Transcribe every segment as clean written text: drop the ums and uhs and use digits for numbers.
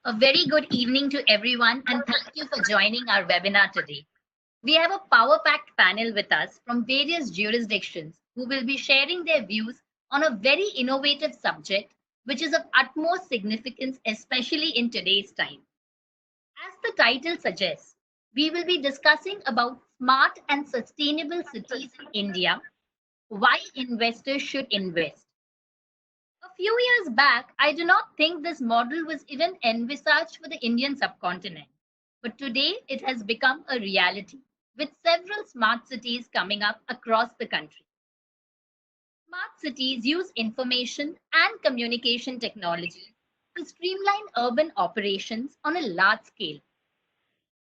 A very good evening to everyone, and thank you for joining our webinar today. We have a power-packed panel with us from various jurisdictions who will be sharing their views on a very innovative subject, which is of utmost significance, especially in today's time. As the title suggests, we will be discussing about smart and sustainable cities in India, why investors should invest. A few years back, I do not think this model was even envisaged for the Indian subcontinent. But today, it has become a reality, with several smart cities coming up across the country. Smart cities use information and communication technology to streamline urban operations on a large scale.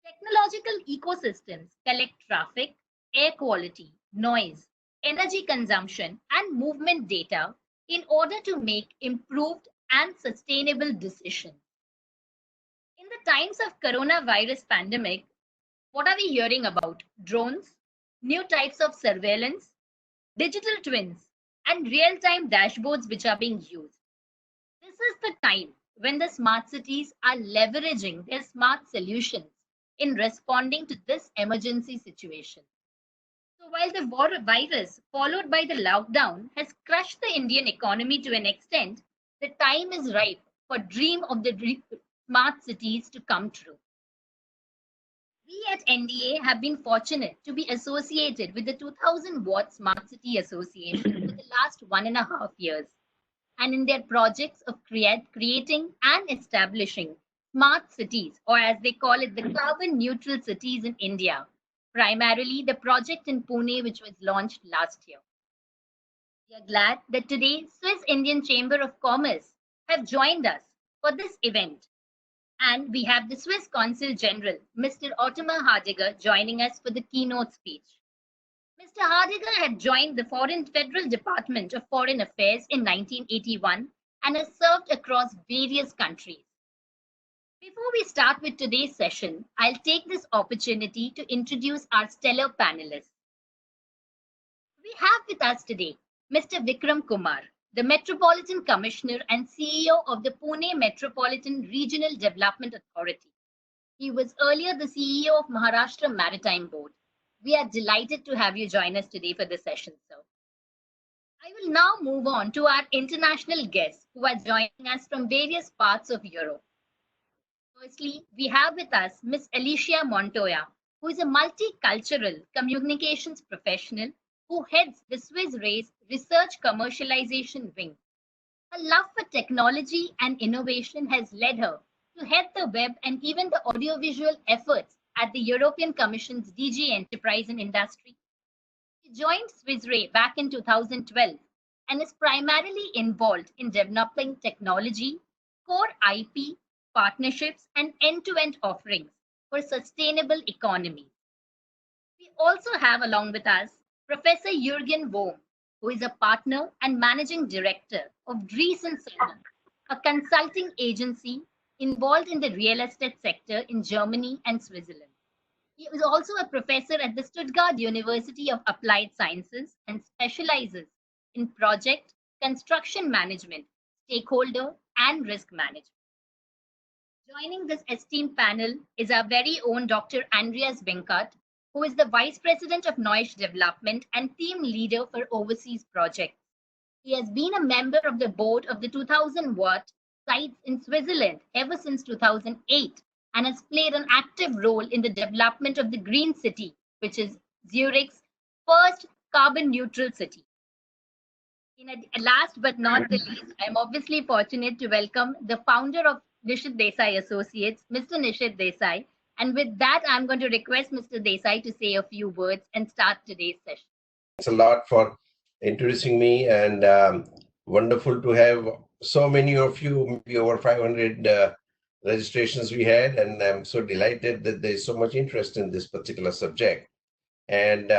Technological ecosystems collect traffic, air quality, noise, energy consumption, and movement data in order to make improved and sustainable decisions. In the times of coronavirus pandemic, what are we hearing about? Drones, new types of surveillance, digital twins, and real-time dashboards which are being used. This is the time when the smart cities are leveraging their smart solutions in responding to this emergency situation. So while the virus followed by the lockdown has crushed the Indian economy to an extent, the time is ripe for dream of the smart cities to come true. We at NDA have been fortunate to be associated with the 2000 Watt Smart City Association for the last 1.5 years, and in their projects of creating and establishing smart cities, or as they call it, the carbon neutral cities in India, primarily the project in Pune, which was launched last year. We are glad that today Swiss Indian Chamber of Commerce have joined us for this event. And we have the Swiss Consul General, Mr. Othamar Hardegger, joining us for the keynote speech. Mr. Hardegger had joined the Federal Department of Foreign Affairs in 1981 and has served across various countries. Before we start with today's session, I'll take this opportunity to introduce our stellar panelists. We have with us today Mr. Vikram Kumar, the Metropolitan Commissioner and CEO of the Pune Metropolitan Regional Development Authority. He was earlier the CEO of Maharashtra Maritime Board. We are delighted to have you join us today for the session, sir. I will now move on to our international guests who are joining us from various parts of Europe. Firstly, we have with us Ms. Alicia Montoya, who is a multicultural communications professional who heads the Swiss Re's Research Commercialization Wing. Her love for technology and innovation has led her to head the web and even the audiovisual efforts at the European Commission's DG Enterprise and Industry. She joined Swiss Re back in 2012 and is primarily involved in developing technology, core IP, partnerships, and end-to-end offerings for sustainable economy. We also have along with us Professor Jurgen Volm, who is a partner and managing director of Dries & Söhne, a consulting agency involved in the real estate sector in Germany and Switzerland. He is also a professor at the Stuttgart University of Applied Sciences and specializes in project, construction management, stakeholder, and risk management. Joining this esteemed panel is our very own Dr. Andreas Binkert, who is the Vice President of Neusch Development and Team Leader for Overseas Projects. He has been a member of the board of the 2000 Watt sites in Switzerland ever since 2008 and has played an active role in the development of the Green City, which is Zurich's first carbon neutral city. Last but not the least, I'm obviously fortunate to welcome the founder of Nishith Desai Associates, Mr. Nishith Desai. And with that, I'm going to request Mr. Desai to say a few words and start today's session. Thanks a lot for introducing me, and wonderful to have so many of you, maybe over 500 registrations we had, and I'm so delighted that there's so much interest in this particular subject. And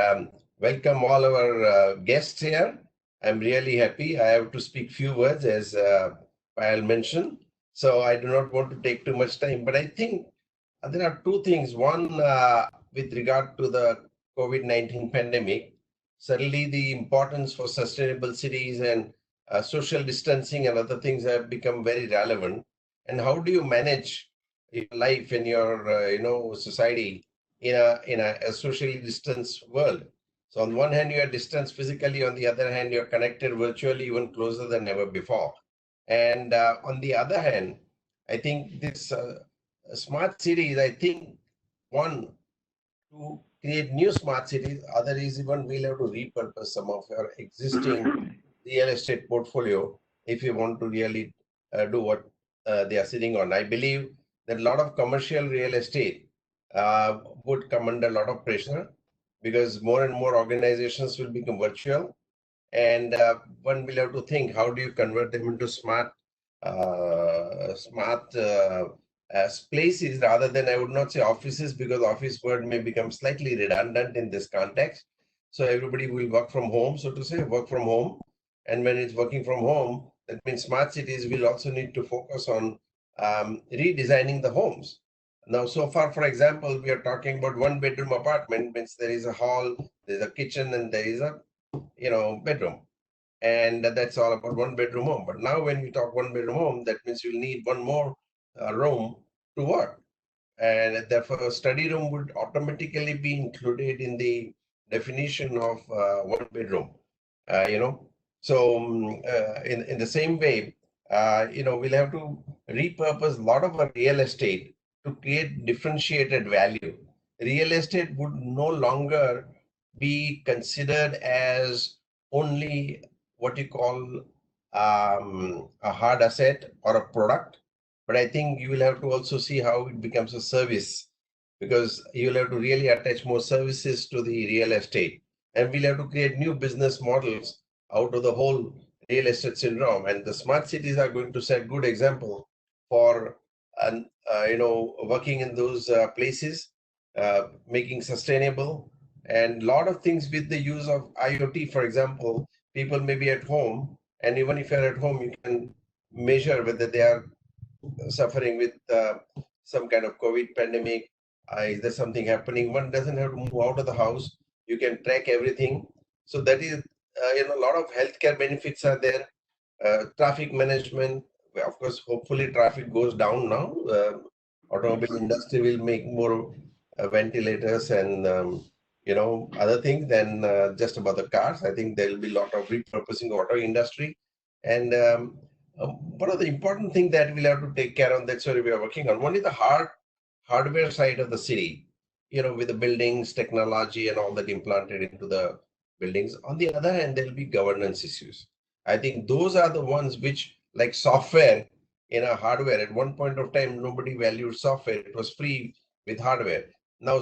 welcome all our guests here. I'm really happy. I have to speak few words, as Payel mentioned, so I do not want to take too much time, but I think there are two things. One, with regard to the COVID-19 pandemic, certainly the importance for sustainable cities and social distancing and other things have become very relevant. and how do you manage your life in your society in a socially distanced world. So on one hand, you are distanced physically. On the other hand, you're connected virtually, even closer than ever before. And on the other hand, I think this smart cities, I think one, to create new smart cities, other is even we'll have to repurpose some of your existing real estate portfolio if you want to really do what they are sitting on. I believe that a lot of commercial real estate would come under a lot of pressure because more and more organizations will become virtual, and one will have to think how do you convert them into smart places rather than, I would not say offices, because office word may become slightly redundant in this context. So everybody will work from home, so to say, work from home. And when it's working from home, that means smart cities will also need to focus on redesigning the homes. Now, so far, for example, we are talking about one bedroom apartment, means there is a hall, there's a kitchen, and there is a bedroom, and that's all about one bedroom home. But now when we talk one bedroom home, that means you'll need one more room to work, and therefore a study room would automatically be included in the definition of one bedroom. You know, so in the same way, we'll have to repurpose a lot of our real estate to create differentiated value. Real estate would no longer be considered as only what you call a hard asset or a product, but I think you will have to also see how it becomes a service, because you'll have to really attach more services to the real estate. And we'll have to create new business models out of the whole real estate syndrome. And the smart cities are going to set good example for, working in those places, making sustainable and a lot of things with the use of IoT. For example, people may be at home, and even if you're at home, you can measure whether they are suffering with some kind of COVID pandemic. Is there something happening? One doesn't have to move out of the house. You can track everything. So that is, a lot of healthcare benefits are there. Traffic management, well, of course, hopefully traffic goes down now. Automobile industry will make more ventilators and other things than just about the cars. I think there will be a lot of repurposing auto industry, and one of the important things that we'll have to take care of, that's what we are working on. One is the hardware side of the city, with the buildings, technology, and all that implanted into the buildings. On the other hand, there will be governance issues. I think those are the ones which, like software in a hardware, at one point of time, nobody valued software. It was free with hardware. Now,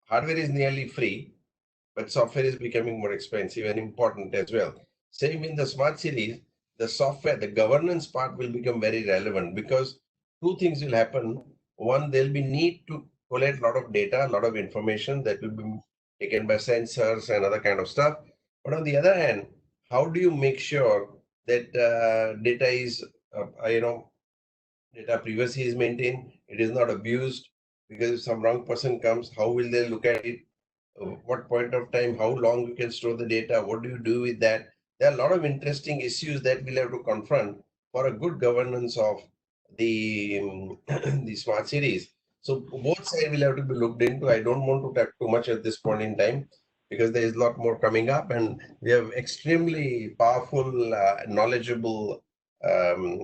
hardware is nearly free, but software is becoming more expensive and important as well. Same in the smart cities, the software, the governance part will become very relevant, because two things will happen. One, there'll be need to collect a lot of data, a lot of information that will be taken by sensors and other kind of stuff. But on the other hand, how do you make sure that data is, data privacy is maintained, it is not abused? Because if some wrong person comes, how will they look at it? What point of time, how long you can store the data, what do you do with that? There are a lot of interesting issues that we'll have to confront for a good governance of the the smart cities. So both sides will have to be looked into. I don't want to talk too much at this point in time, because there is a lot more coming up, and we have extremely powerful, knowledgeable,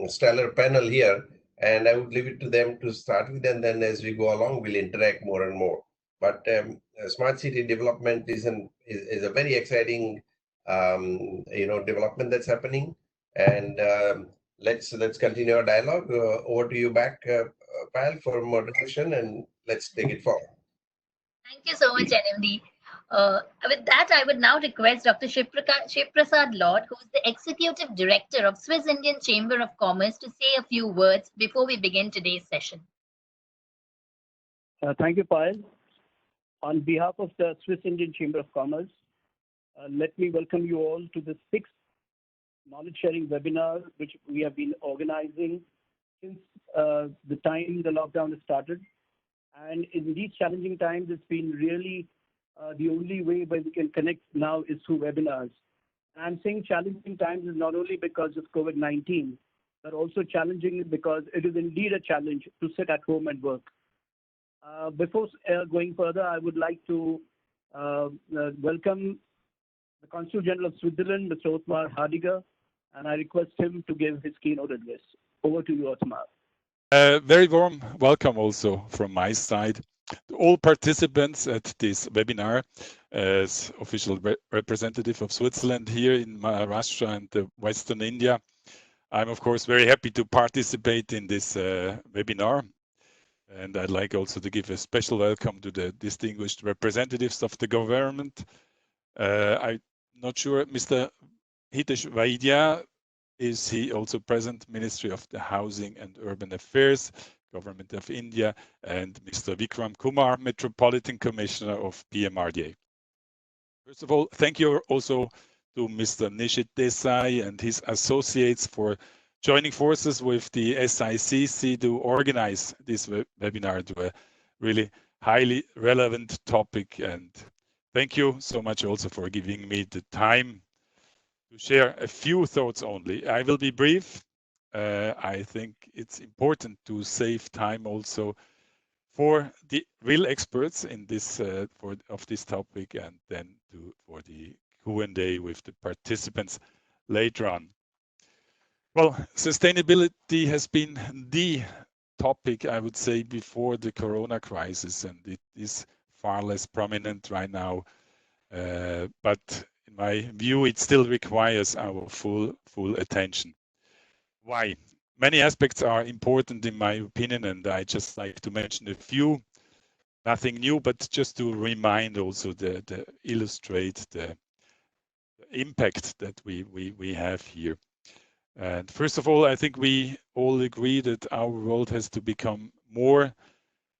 stellar panel here, and I would leave it to them to start with, and then as we go along, we'll interact more and more. But smart city development is a very exciting development that's happening, and let's continue our dialogue. Over to you back, Payel, for moderation, and let's take it forward. Thank you so much, NMD. With that, I would now request Dr. Shivprasad Laud, who is the Executive Director of Swiss Indian Chamber of Commerce, to say a few words before we begin today's session. Thank you, Payel. On behalf of the Swiss Indian Chamber of Commerce, let me welcome you all to the 6th knowledge sharing webinar, which we have been organizing since the time the lockdown has started. And in these challenging times, it's been really the only way where we can connect now is through webinars. And I'm saying challenging times is not only because of COVID-19, but also challenging because it is indeed a challenge to sit at home and work. Before going further, I would like to welcome the Consul General of Switzerland, Mr. Othamar Hardegger, and I request him to give his keynote address. Over to you, Othamar. Very warm welcome also from my side to all participants at this webinar. As official representative of Switzerland here in Maharashtra and Western India, I'm of course very happy to participate in this webinar. And I'd like also to give a special welcome to the distinguished representatives of the government. I'm not sure, Mr. Hitesh Vaidya, is he also present? Ministry of the Housing and Urban Affairs, Government of India, and Mr. Vikram Kumar, Metropolitan Commissioner of PMRDA. First of all, thank you also to Mr. Nishith Desai and his associates for joining forces with the SICC to organize this webinar to a really highly relevant topic. And thank you so much also for giving me the time to share a few thoughts only. I will be brief. I think it's important to save time also for the real experts in this of this topic, and then for the Q&A with the participants later on. Well, sustainability has been the topic, I would say, before the Corona crisis, and it is far less prominent right now. But in my view, it still requires our full attention. Why? Many aspects are important in my opinion, and I just like to mention a few. Nothing new, but just to remind also the illustrate the impact that we have here. And first of all, I think we all agree that our world has to become more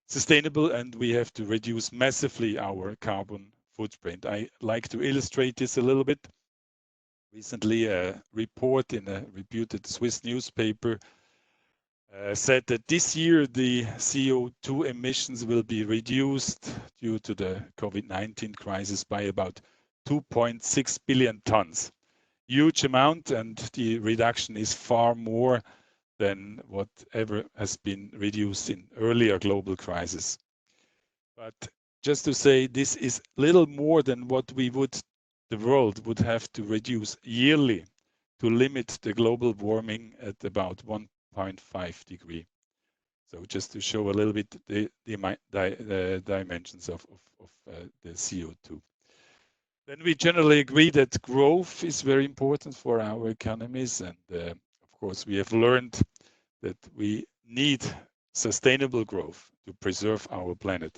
sustainable, and we have to reduce massively our carbon footprint. I like to illustrate this a little bit. Recently, a report in a reputed Swiss newspaper said that this year the CO2 emissions will be reduced due to the COVID-19 crisis by about 2.6 billion tons. Huge amount, and the reduction is far more than whatever has been reduced in earlier global crises. But just to say, this is little more than what the world would have to reduce yearly to limit the global warming at about 1.5 degree. So just to show a little bit the dimensions of the CO2. Then we generally agree that growth is very important for our economies, and of course we have learned that we need sustainable growth to preserve our planet.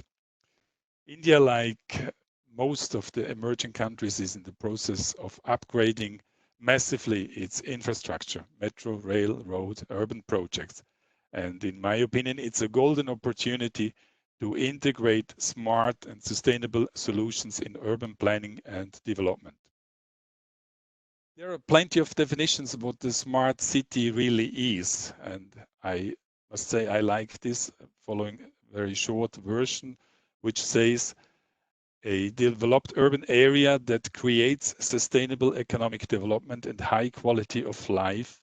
India, like most of the emerging countries, is in the process of upgrading massively its infrastructure, metro, rail, road, urban projects. And in my opinion, it's a golden opportunity to integrate smart and sustainable solutions in urban planning and development. There are plenty of definitions of what the smart city really is, and I must say I like this, following a very short version, which says a developed urban area that creates sustainable economic development and high quality of life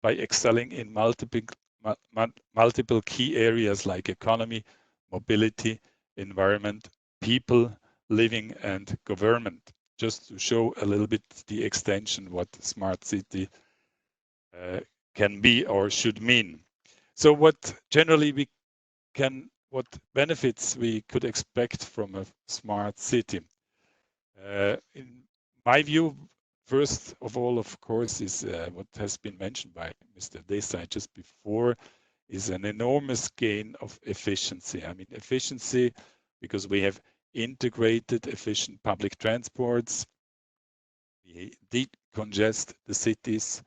by excelling in multiple key areas like economy, mobility, environment, people, living, and government. Just to show a little bit the extension what smart city can be or should mean. So what generally what benefits we could expect from a smart city? In my view, first of all, of course, is what has been mentioned by Mr. Desai just before, is an enormous gain of efficiency. I mean, efficiency because we have integrated efficient public transports, we decongest the cities,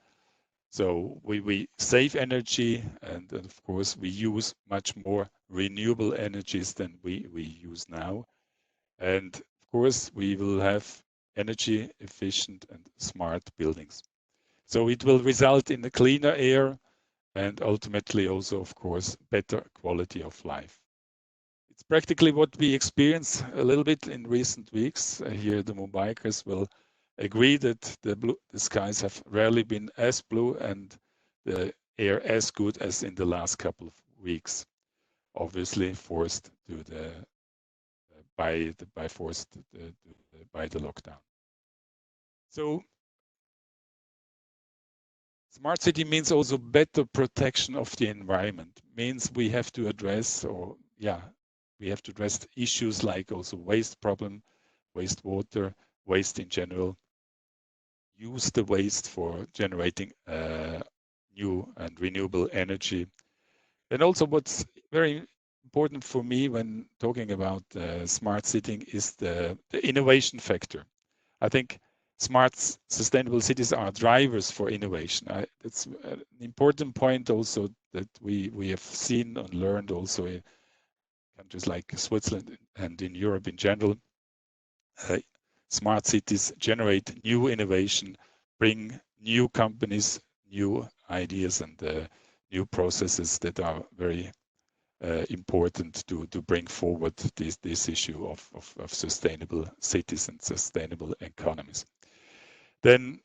so we save energy, and of course we use much more renewable energies than we use now. And of course we will have energy efficient and smart buildings. So it will result in a cleaner air and ultimately also, of course, better quality of life. It's practically what we experience a little bit in recent weeks. Here the Mumbaikars will agree that the skies have rarely been as blue, and the air as good as in the last couple of weeks, obviously forced to the by the lockdown. So smart city means also better protection of the environment. Means we have to address, we have to address issues like also waste problem, wastewater, waste in general. Use the waste for generating new and renewable energy. And also what's very important for me when talking about smart city is the innovation factor. I think smart, sustainable cities are drivers for innovation. It's an important point also that we have seen and learned also in countries like Switzerland and in Europe in general. Smart cities generate new innovation, bring new companies, new ideas, and new processes that are very important to bring forward this issue of sustainable cities and sustainable economies. Then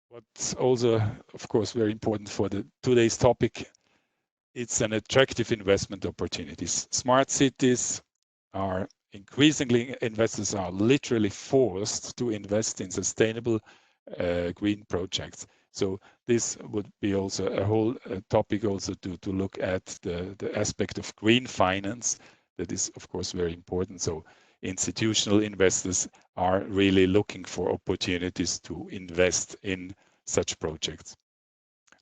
what's also, of course, very important for today's topic, it's an attractive investment opportunities. Smart cities are increasingly, investors are literally forced to invest in sustainable green projects. So this would be also a whole topic also to look at the aspect of green finance. That is, of course, very important. So institutional investors are really looking for opportunities to invest in such projects.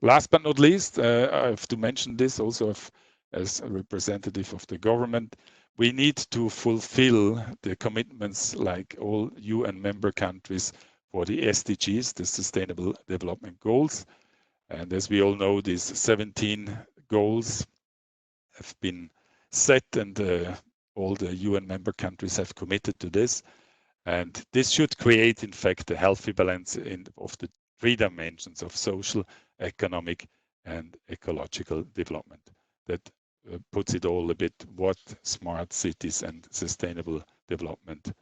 Last but not least, I have to mention this also as a representative of the government. We need to fulfill the commitments like all UN member countries for the SDGs, the Sustainable Development Goals. And as we all know, these 17 goals have been set, and all the UN member countries have committed to this. And this should create, in fact, a healthy balance of the three dimensions of social, economic, and ecological development. That puts it all a bit what smart cities and sustainable development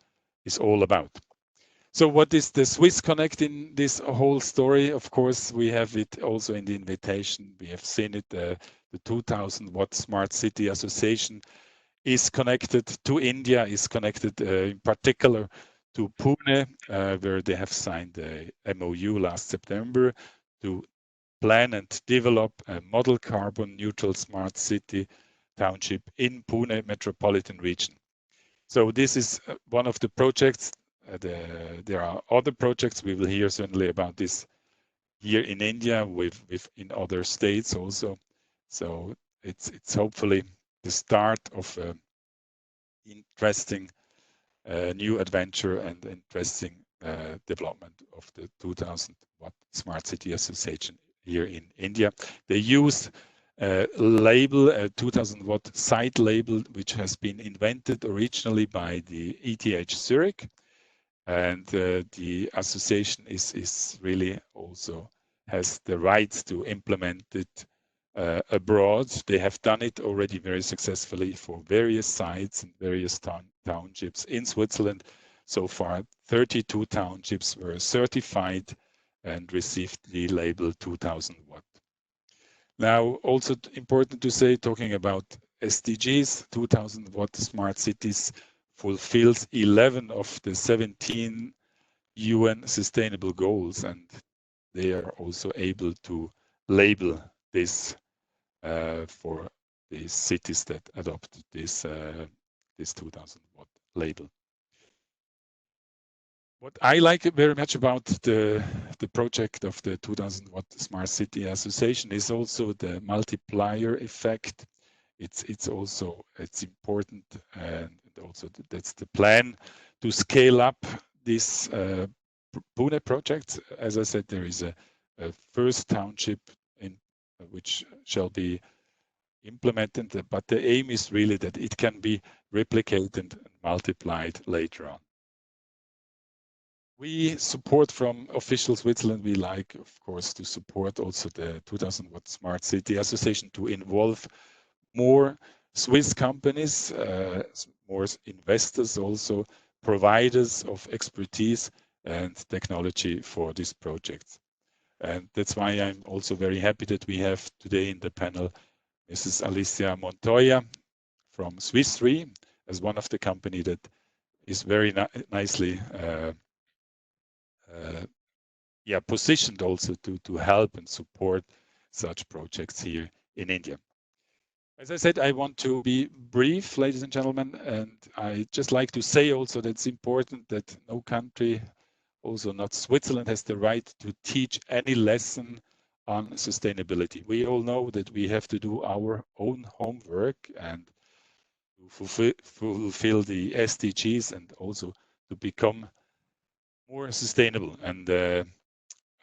is all about. So what is the Swiss Connect in this whole story? Of course, we have it also in the invitation. We have seen it, the 2000 Watt Smart City Association is connected to India, is connected in particular to Pune, where they have signed a MOU last September to plan and develop a model carbon neutral smart city township in Pune metropolitan region. So this is one of the projects. There are other projects. We will hear certainly about this here in India with in other states also. So it's hopefully the start of an interesting new adventure and interesting development of the 2000 Watt Smart City Association here in India. They use a label, a 2000 Watt site label, which has been invented originally by the ETH Zurich. And the association is really also has the right to implement it abroad. They have done it already very successfully for various sites and various townships in Switzerland. So far, 32 townships were certified and received the label 2000 Watt. Now, also important to say, talking about SDGs, 2000 Watt Smart Cities fulfills 11 of the 17 UN sustainable goals, and they are also able to label this for the cities that adopted this 2000 Watt label. What I like very much about the project of the 2000 Watt Smart City Association is also the multiplier effect. It's important, and also that's the plan to scale up this Pune project. As I said, there is a first township in which shall be implemented, but the aim is really that it can be replicated and multiplied later on. We support from official Switzerland. We like, of course, to support also the 2000 Watt Smart City Association to involve more Swiss companies, more investors, also providers of expertise and technology for these projects. And that's why I'm also very happy that we have today in the panel Mrs. Alicia Montoya from Swiss Re as one of the company that is very nicely positioned also to help and support such projects here in India. As I said, I want to be brief, ladies and gentlemen, and I just like to say also that it's important that no country, also not Switzerland, has the right to teach any lesson on sustainability. We all know that we have to do our own homework and to fulfill the SDGs and also to become more sustainable. And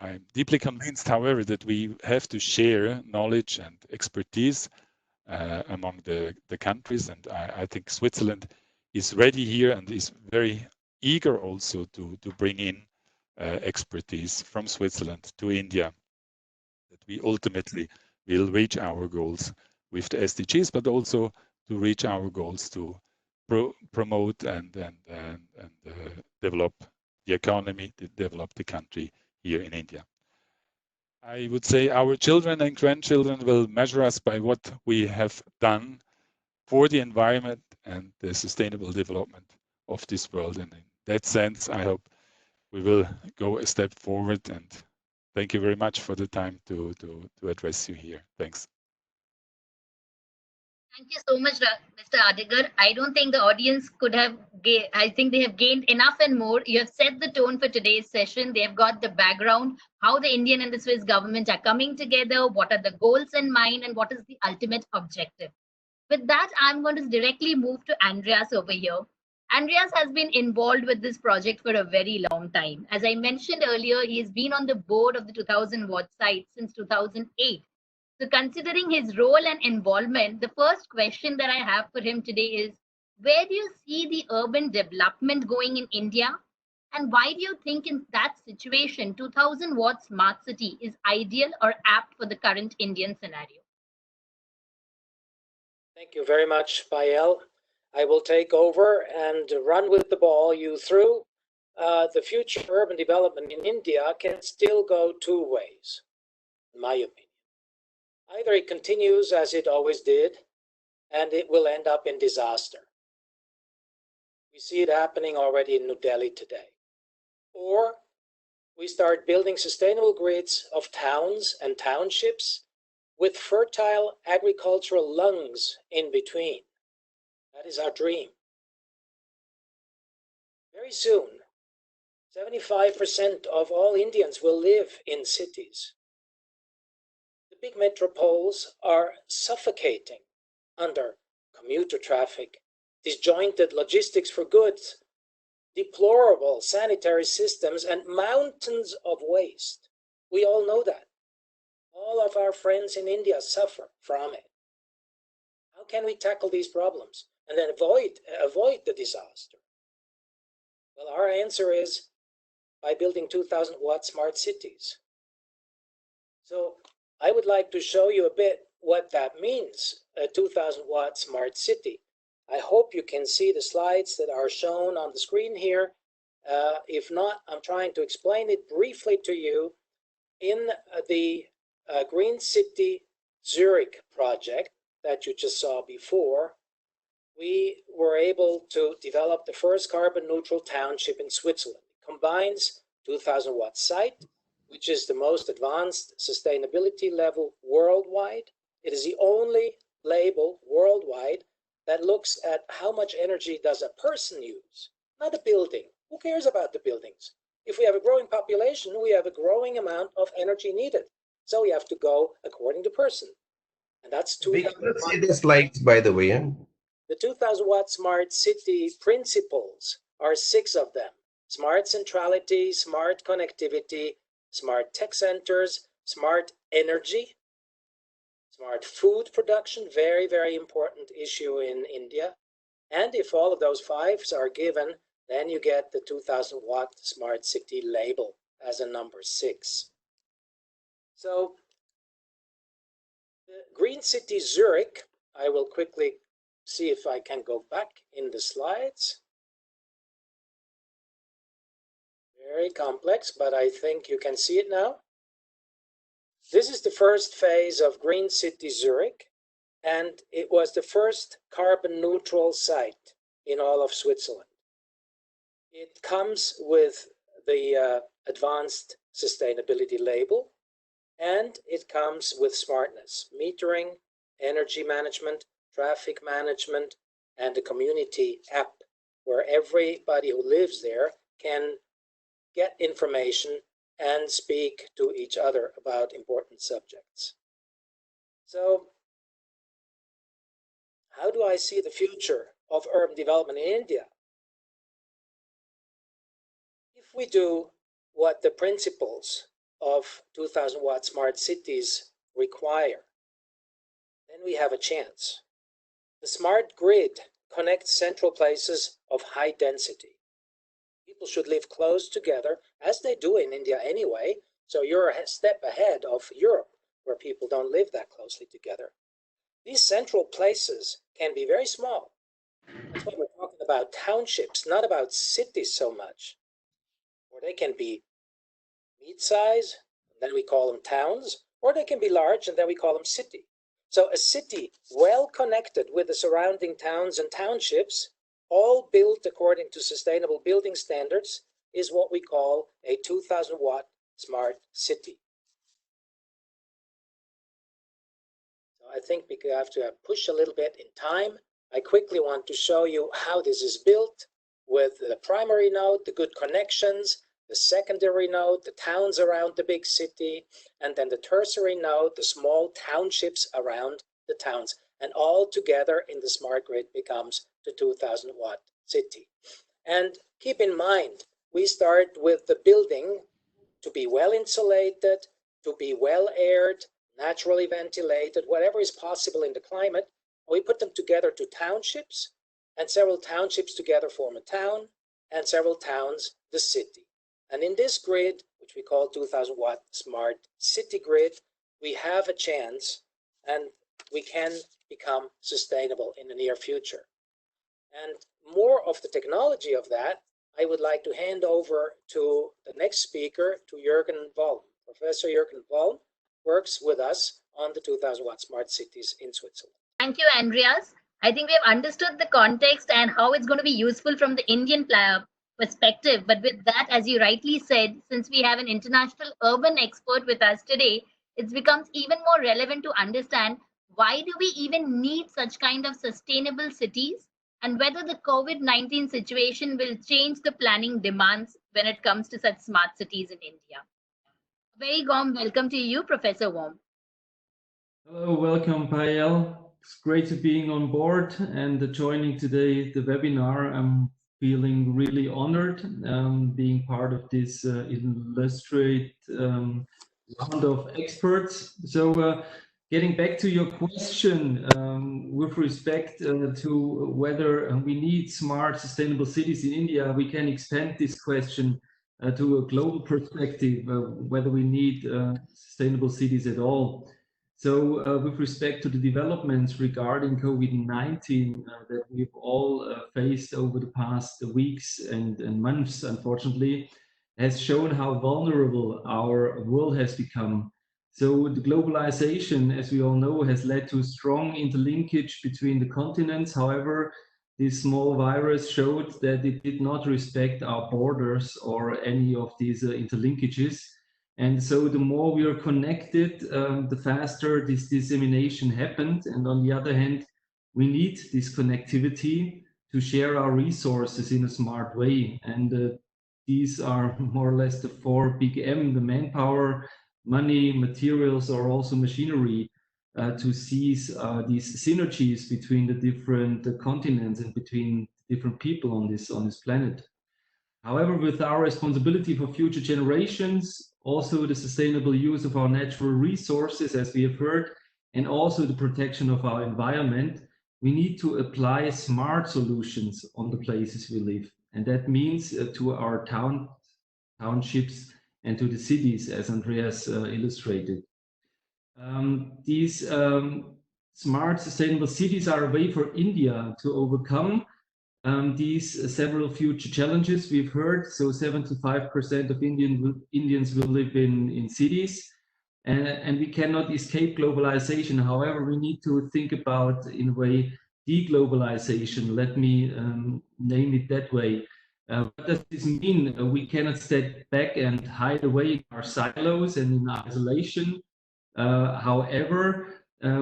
I'm deeply convinced, however, that we have to share knowledge and expertise among the countries. And I think Switzerland is ready here and is very eager also to bring in expertise from Switzerland to India, that we ultimately will reach our goals with the SDGs, but also to reach our goals to promote and develop the economy, to develop the country here in India. I would say our children and grandchildren will measure us by what we have done for the environment and the sustainable development of this world. And in that sense, I hope we will go a step forward. And thank you very much for the time to address you here. Thanks. Thank you so much, Mr. Hardegger. I don't think the audience could have, I think they have gained enough and more. You have set the tone for today's session. They have got the background, how the Indian and the Swiss government are coming together, what are the goals in mind, and what is the ultimate objective. With that, I'm going to directly move to Andreas over here. Andreas has been involved with this project for a very long time. As I mentioned earlier, he has been on the board of the 2000 Watt site since 2008. So considering his role and involvement, the first question that I have for him today is, where do you see the urban development going in India? And why do you think in that situation, 2000 watt smart city is ideal or apt for the current Indian scenario? Thank you very much, Payel. I will take over and run with the ball you through. The future urban development in India can still go two ways, in my opinion. Either it continues as it always did, and it will end up in disaster. We see it happening already in New Delhi today. Or we start building sustainable grids of towns and townships with fertile agricultural lungs in between. That is our dream. Very soon, 75% of all Indians will live in cities. The big metropoles are suffocating under commuter traffic, disjointed logistics for goods, deplorable sanitary systems, and mountains of waste. We all know that. All of our friends in India suffer from it. How can we tackle these problems and then avoid the disaster? Well, our answer is by building 2000 watt smart cities. So I would like to show you a bit what that means, a 2000 watt smart city. I hope you can see the slides that are shown on the screen here. If not, I'm trying to explain it briefly to you. In the Green City Zurich project that you just saw before, we were able to develop the first carbon neutral township in Switzerland. It combines 2000 watt site, which is the most advanced sustainability level worldwide. It is the only label worldwide that looks at how much energy does a person use, not a building. Who cares about the buildings? If we have a growing population, we have a growing amount of energy needed. So we have to go according to person. And that's 2000 Let's see the slides, by the way. The 2000 watt smart city principles are 6 of them. Smart centrality, smart connectivity, smart tech centers, smart energy, smart food production, very, very important issue in India. And if all of those 5s are given, then you get the 2000 watt smart city label as a number 6. So the Green City Zurich, I will quickly see if I can go back in the slides. Very complex, but I think you can see it now. This is the first phase of Green City Zurich, and it was the first carbon neutral site in all of Switzerland. It comes with the advanced sustainability label, and it comes with smartness, metering, energy management, traffic management, and a community app where everybody who lives there can get information and speak to each other about important subjects. So, how do I see the future of urban development in India? If we do what the principles of 2000 watt smart cities require, then we have a chance. The smart grid connects central places of high density. People should live close together, as they do in India anyway, so you're a step ahead of Europe, where people don't live that closely together. These central places can be very small. That's why we're talking about townships, not about cities so much. Or they can be mid-size, and then we call them towns, or they can be large, and then we call them city. So a city well connected with the surrounding towns and townships, all built according to sustainable building standards, is what we call a 2000 watt smart city. So I think we have to push a little bit in time. I quickly want to show you how this is built with the primary node, the good connections, the secondary node, the towns around the big city, and then the tertiary node, the small townships around the towns. And all together in the smart grid becomes the 2000 watt city. And keep in mind, we start with the building to be well insulated, to be well aired, naturally ventilated, whatever is possible in the climate. We put them together to townships, and several townships together form a town, and several towns the city. And in this grid, which we call 2000 watt smart city grid, we have a chance, and we can become sustainable in the near future. And more of the technology of that, I would like to hand over to the next speaker, to Jurgen Volm. Professor Jurgen Volm works with us on the 2000 watt smart cities in Switzerland. Thank you, Andreas. I think we've understood the context and how it's going to be useful from the Indian perspective. But with that, as you rightly said, since we have an international urban expert with us today, it becomes even more relevant to understand why do we even need such kind of sustainable cities, and whether the COVID-19 situation will change the planning demands when it comes to such smart cities in India. A very warm welcome to you, Professor Volm. Hello, welcome, Payel. It's great to being on board and joining today the webinar. I'm feeling really honored being part of this illustrious round of experts. So getting back to your question with respect to whether we need smart, sustainable cities in India, we can expand this question to a global perspective, whether we need sustainable cities at all. So with respect to the developments regarding COVID-19 that we've all faced over the past weeks and months, unfortunately, has shown how vulnerable our world has become. So the globalization, as we all know, has led to strong interlinkage between the continents. However, this small virus showed that it did not respect our borders or any of these interlinkages. And so the more we are connected, the faster this dissemination happened. And on the other hand, we need this connectivity to share our resources in a smart way. And these are more or less the 4 big M, the manpower, money, materials, or also machinery, to seize these synergies between the different continents and between different people on this planet. However, with our responsibility for future generations, also the sustainable use of our natural resources, as we have heard, and also the protection of our environment, we need to apply smart solutions on the places we live. And that means to our townships and to the cities, as Andreas illustrated. These smart, sustainable cities are a way for India to overcome these several future challenges we've heard. So 75% of Indians will live in cities. and we cannot escape globalization. However, we need to think about, in a way, deglobalization. Let me name it that way. What does this mean? We cannot step back and hide away in our silos and in isolation. However,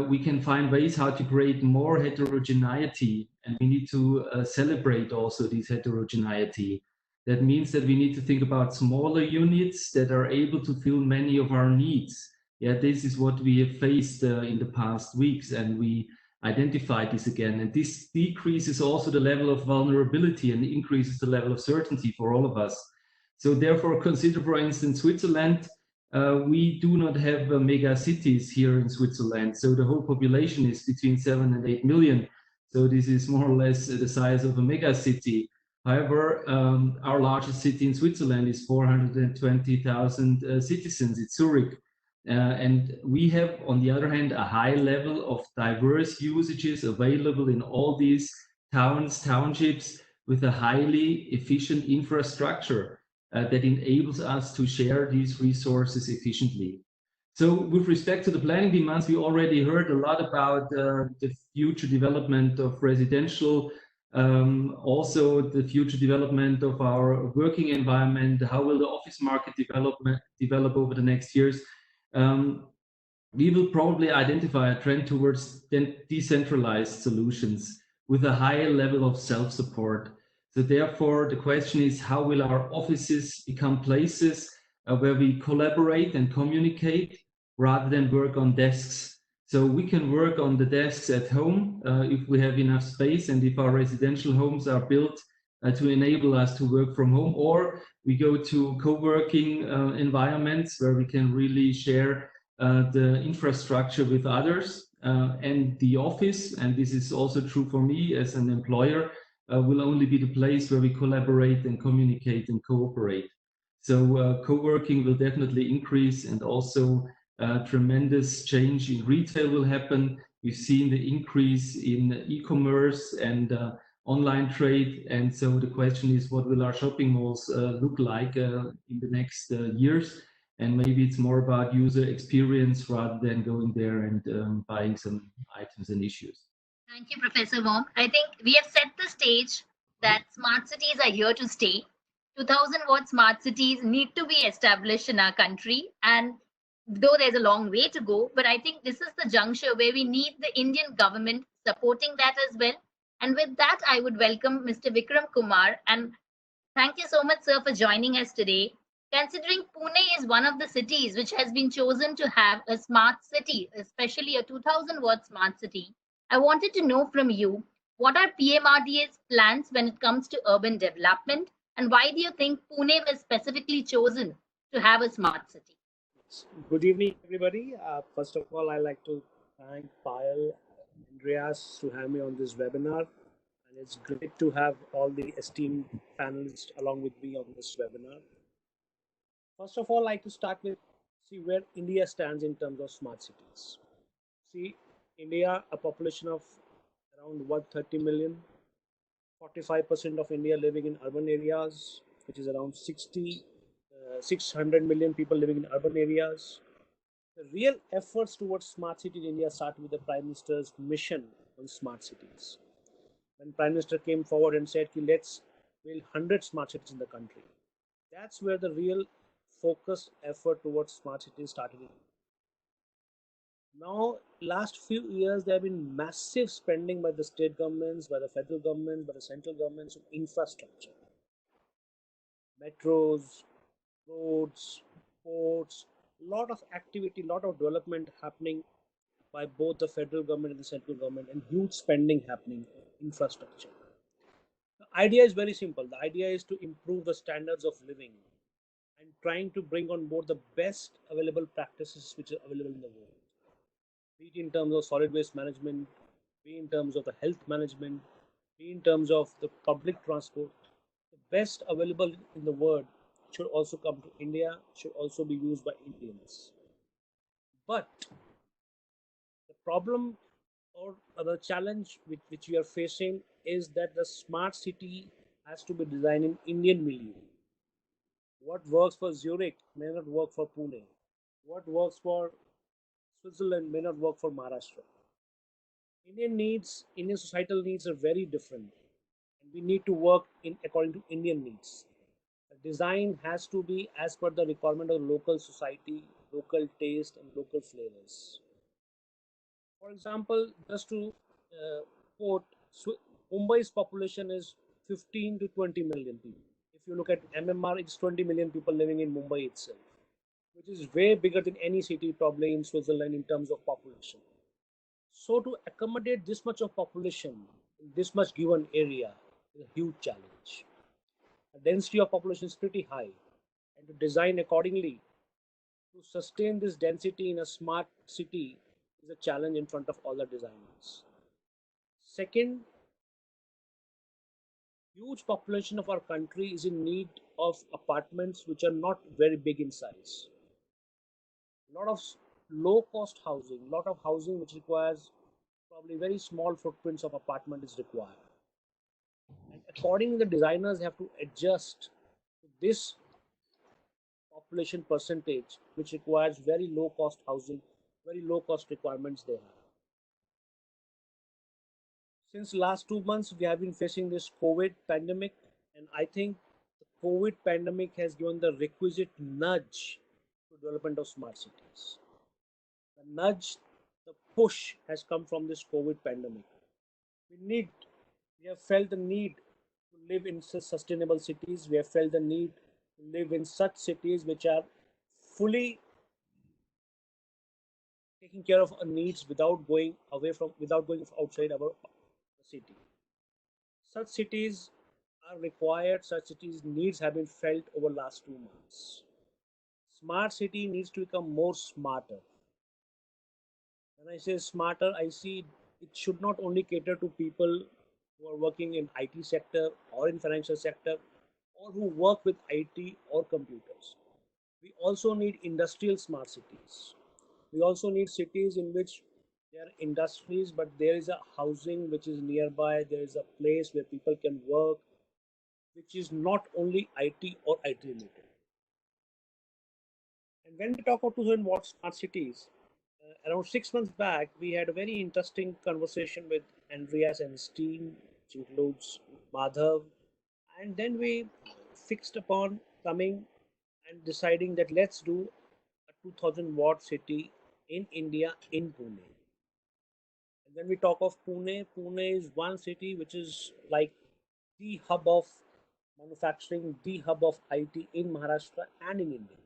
we can find ways how to create more heterogeneity, and we need to celebrate also this heterogeneity. That means that we need to think about smaller units that are able to fill many of our needs. Yeah, this is what we have faced in the past weeks, and we identified this again. And this decreases also the level of vulnerability and increases the level of certainty for all of us. So therefore, consider, for instance, Switzerland. We do not have mega cities here in Switzerland. So the whole population is between 7 and 8 million. So this is more or less the size of a mega city. However, our largest city in Switzerland is 420,000 citizens. It's Zurich. And we have, on the other hand, a high level of diverse usages available in all these towns, townships, with a highly efficient infrastructure that enables us to share these resources efficiently. So with respect to the planning demands, we already heard a lot about the future development of residential, also the future development of our working environment. How will the office market develop over the next years? We will probably identify a trend towards decentralized solutions with a higher level of self-support. So therefore, the question is, how will our offices become places where we collaborate and communicate rather than work on desks? So we can work on the desks at home if we have enough space, and if our residential homes are built to enable us to work from home, or we go to co-working environments where we can really share the infrastructure with others. And the office, and this is also true for me as an employer, will only be the place where we collaborate and communicate and cooperate. So co-working will definitely increase, and also tremendous change in retail will happen. We've seen the increase in e-commerce and online trade, and so the question is, what will our shopping malls look like in the next years? And maybe it's more about user experience rather than going there and buying some items and issues. Thank you, Professor Volm. I think we have set the stage that smart cities are here to stay. 2000-watt smart cities need to be established in our country, and though there's a long way to go, but I think this is the juncture where we need the Indian government supporting that as well. And with that, I would welcome Mr. Vikram Kumar, and thank you so much, sir, for joining us today. Considering Pune is one of the cities which has been chosen to have a smart city, especially a 2000-watt smart city, I wanted to know from you, what are PMRDA's plans when it comes to urban development, and why do you think Pune was specifically chosen to have a smart city? Good evening, everybody. First of all, I'd like to thank Payel and Andreas to have me on this webinar. And it's great to have all the esteemed panelists along with me on this webinar. First of all, I'd like to start with where India stands in terms of smart cities. See, India, a population of around 130 million, 45% of India living in urban areas, which is around 600 million people living in urban areas. The real efforts towards smart city in India started with the Prime Minister's mission on smart cities. When Prime Minister came forward and said, let's build 100 smart cities in the country. That's where the real focused effort towards smart cities started. Now, last few years, there have been massive spending by the state governments, by the federal government, by the central governments on infrastructure. Metros, roads, ports, lot of activity, lot of development happening by both the federal government and the central government, and huge spending happening in infrastructure. The idea is very simple. The idea is to improve the standards of living and trying to bring on board the best available practices which are available in the world. Be it in terms of solid waste management, be in terms of the health management, be in terms of the public transport. The best available in the world should also come to India, should also be used by Indians. But the problem or the challenge which we are facing is that the smart city has to be designed in Indian milieu. What works for Zurich may not work for Pune. What works for Switzerland may not work for Maharashtra. Indian societal needs are very different, and we need to work in according to Indian needs. The design has to be as per the requirement of local society, local taste, and local flavors. For example, just to uh, quote, Mumbai's population is 15 to 20 million people. If you look at MMR, it's 20 million people living in Mumbai itself, which is way bigger than any city probably in Switzerland in terms of population. So to accommodate this much of population in this much given area is a huge challenge. The density of population is pretty high, and to design accordingly to sustain this density in a smart city is a challenge in front of all the designers. Second, huge population of our country is in need of apartments which are not very big in size. A lot of low cost housing, lot of housing which requires probably very small footprints of apartment is required. And accordingly, the designers have to adjust to this population percentage, which requires very low cost housing, very low cost requirements they have. Since last 2 months, we have been facing this COVID pandemic, and I think the COVID pandemic has given the requisite nudge to development of smart cities. The nudge, the push has come from this COVID pandemic. We have felt the need to live in sustainable cities. We have felt the need to live in such cities which are fully taking care of our needs without going outside our city. Such cities are required, such cities needs have been felt over last 2 months. Smart city needs to become more smarter. When I say smarter, I see it should not only cater to people who are working in IT sector or in financial sector or who work with IT or computers. We also need industrial smart cities. We also need cities in which there are industries, but there is a housing which is nearby. There is a place where people can work, which is not only IT or IT related. And when we talk about 2000 watt smart cities, around 6 months back, we had a very interesting conversation with Andreas and his team, which includes Madhav. And then we fixed upon coming and deciding that let's do a 2000 watt city in India in Pune. And when we talk of Pune, Pune is one city which is like the hub of manufacturing, the hub of IT in Maharashtra and in India.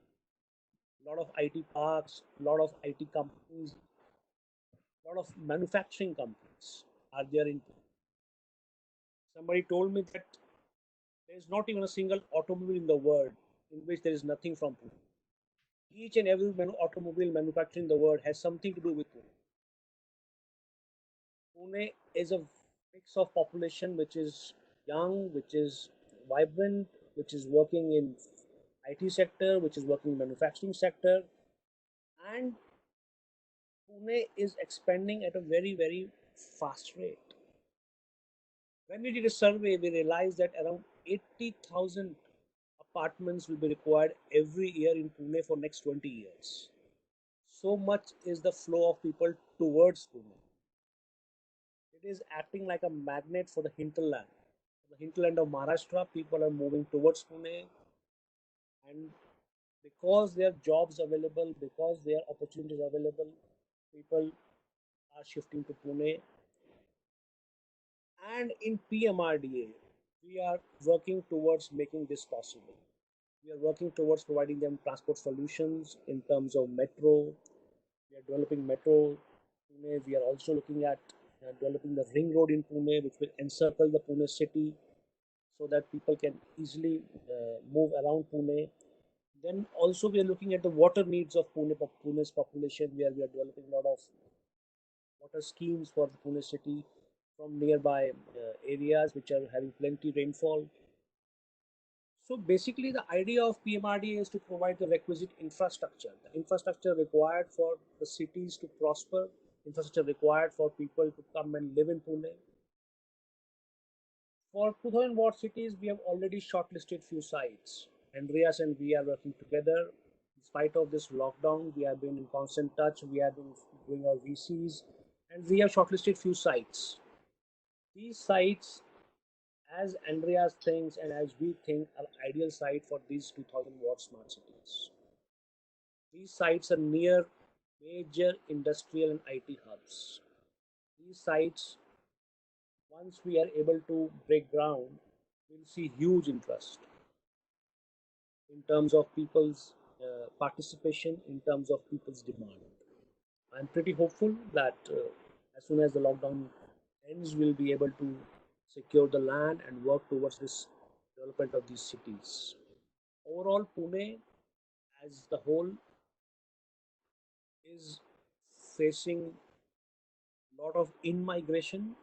A lot of IT parks, a lot of IT companies, a lot of manufacturing companies are there in Pune. Somebody told me that there is not even a single automobile in the world in which there is nothing from Pune. Each and every automobile manufactured in the world has something to do with Pune. Pune is a mix of population which is young, which is vibrant, which is working in IT sector, which is working in manufacturing sector, and Pune is expanding at a very fast rate. When we did a survey, we realized that around 80,000 apartments will be required every year in Pune for next 20 years. So much is the flow of people towards Pune. It is acting like a magnet for the hinterland. The hinterland of Maharashtra, people are moving towards Pune, and because there are jobs available, because there are opportunities available, people are shifting to Pune. And in PMRDA, we are working towards making this possible. We are working towards providing them transport solutions in terms of metro. We are developing metro Pune. We are also looking at developing the ring road in Pune, which will encircle the Pune city so that people can easily move around Pune. Then also we are looking at the water needs of Pune's population, where we are developing a lot of water schemes for the Pune city from nearby areas which are having plenty rainfall. So basically, the idea of PMRDA is to provide the requisite the infrastructure required for the cities to prosper, infrastructure required for people to come and live in Pune. For 2000 watt cities, we have already shortlisted few sites. Andreas and we are working together. spite of this lockdown, we have been in constant touch. We have been doing our VCs, and we have shortlisted few sites. These sites, as Andreas thinks and as we think, are ideal site for these 2000-watt smart cities. These sites are near major industrial and IT hubs. These sites, once we are able to break ground, we'll see huge interest in terms of people's participation, in terms of people's demand. I'm pretty hopeful that as soon as the lockdown ends, we'll be able to secure the land and work towards this development of these cities. Overall, Pune as the whole is facing a lot of in-migration.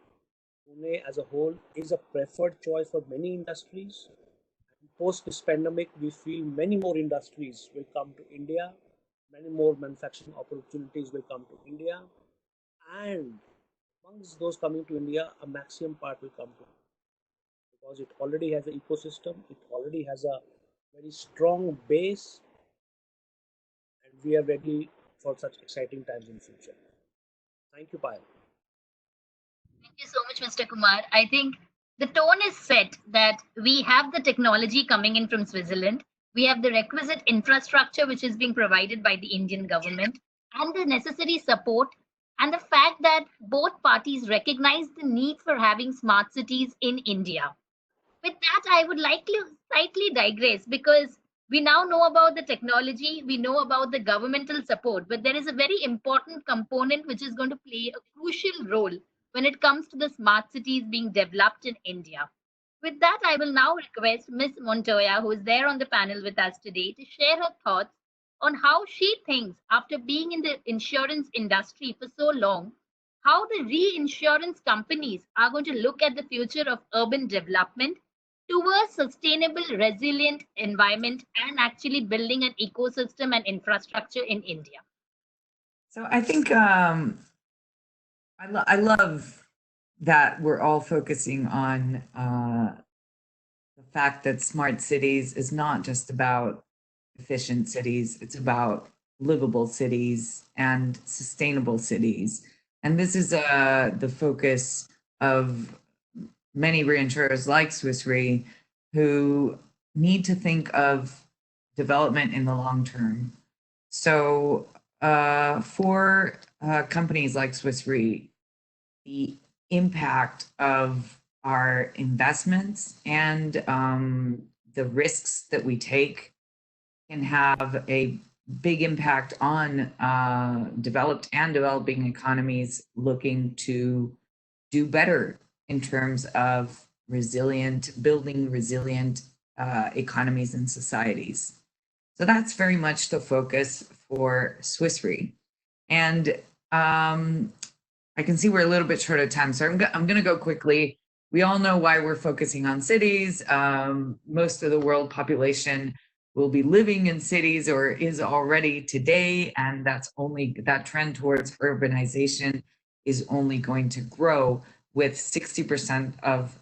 Pune as a whole is a preferred choice for many industries. Post this pandemic, we feel many more industries will come to India, many more manufacturing opportunities will come to India, and amongst those coming to India, a maximum part will come to India because it already has an ecosystem, it already has a very strong base, and we are ready for such exciting times in future. Thank you, Payel. Thank you so much, Mr. Kumar. I think the tone is set that we have the technology coming in from Switzerland. We have the requisite infrastructure which is being provided by the Indian government and the necessary support, and the fact that both parties recognize the need for having smart cities in India. With that, I would like to slightly digress because we now know about the technology, we know about the governmental support, but there is a very important component which is going to play a crucial role when it comes to the smart cities being developed in India. With that, I will now request Ms. Montoya, who is there on the panel with us today, to share her thoughts on how she thinks, after being in the insurance industry for so long, how the reinsurance companies are going to look at the future of urban development towards sustainable, resilient environment and actually building an ecosystem and infrastructure in India. So I think I love that we're all focusing on the fact that smart cities is not just about efficient cities, it's about livable cities and sustainable cities. And this is the focus of many reinsurers like Swiss Re, who need to think of development in the long term. So for companies like Swiss Re, the impact of our investments and the risks that we take can have a big impact on developed and developing economies looking to do better in terms of building resilient economies and societies. So that's very much the focus for Swiss Re. And I can see we're a little bit short of time, so I'm going to go quickly. We all know why we're focusing on cities. Most of the world population will be living in cities or is already today, and that trend towards urbanization is only going to grow, with 60% of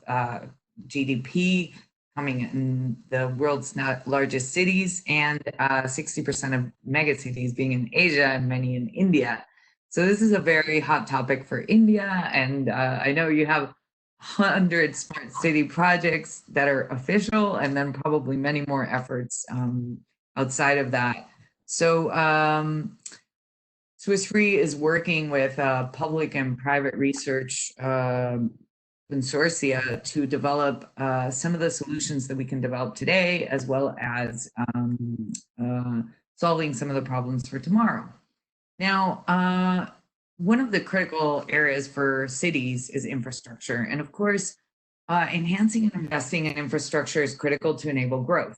GDP coming in the world's largest cities and 60% of megacities being in Asia and many in India. So this is a very hot topic for India, and I know you have 100 smart city projects that are official, and then probably many more efforts outside of that. So Swiss Re is working with public and private research consortia to develop some of the solutions that we can develop today, as well as solving some of the problems for tomorrow. Now, one of the critical areas for cities is infrastructure. And of course, enhancing and investing in infrastructure is critical to enable growth.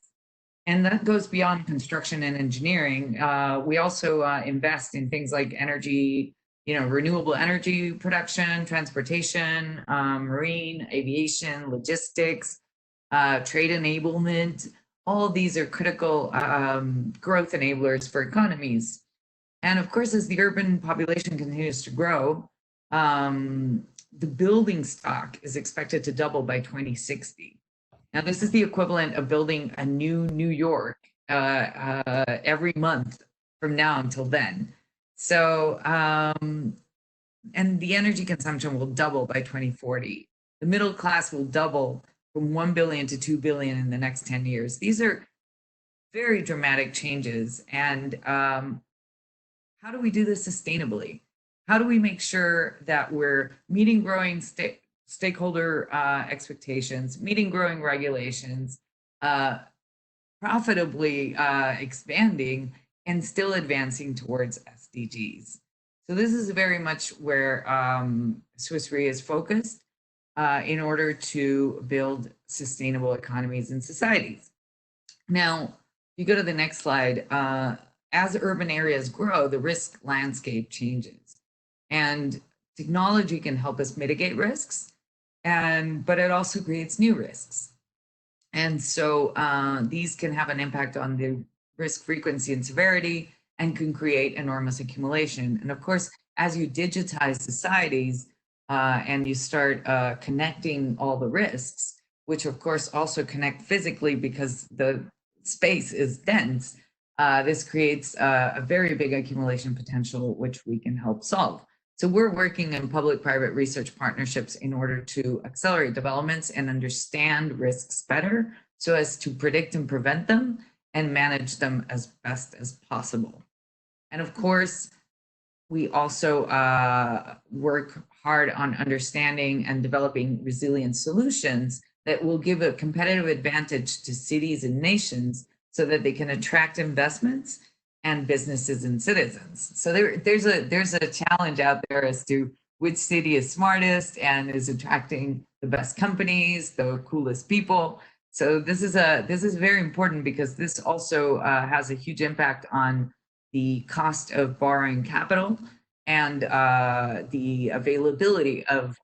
And that goes beyond construction and engineering. We also invest in things like energy, renewable energy production, transportation, marine, aviation, logistics, trade enablement. All of these are critical growth enablers for economies. And of course, as the urban population continues to grow, the building stock is expected to double by 2060. Now, this is the equivalent of building a new New York every month from now until then. So, and the energy consumption will double by 2040. The middle class will double from 1 billion to 2 billion in the next 10 years. These are very dramatic changes. And how do we do this sustainably? How do we make sure that we're meeting growing stakeholder expectations, meeting growing regulations, profitably expanding, and still advancing towards SDGs? So this is very much where Swiss Re is focused in order to build sustainable economies and societies. Now, if you go to the next slide, as urban areas grow, the risk landscape changes. And technology can help us mitigate risks, but it also creates new risks. And so these can have an impact on the risk frequency and severity and can create enormous accumulation. And of course, as you digitize societies and you start connecting all the risks, which of course also connect physically because the space is dense, this creates a very big accumulation potential, which we can help solve. So we're working in public-private research partnerships in order to accelerate developments and understand risks better so as to predict and prevent them and manage them as best as possible. And of course, we also work hard on understanding and developing resilient solutions that will give a competitive advantage to cities and nations so that they can attract investments and businesses and citizens. So there's a challenge out there as to which city is smartest and is attracting the best companies, the coolest people. So this is very important because this also has a huge impact on the cost of borrowing capital and the availability of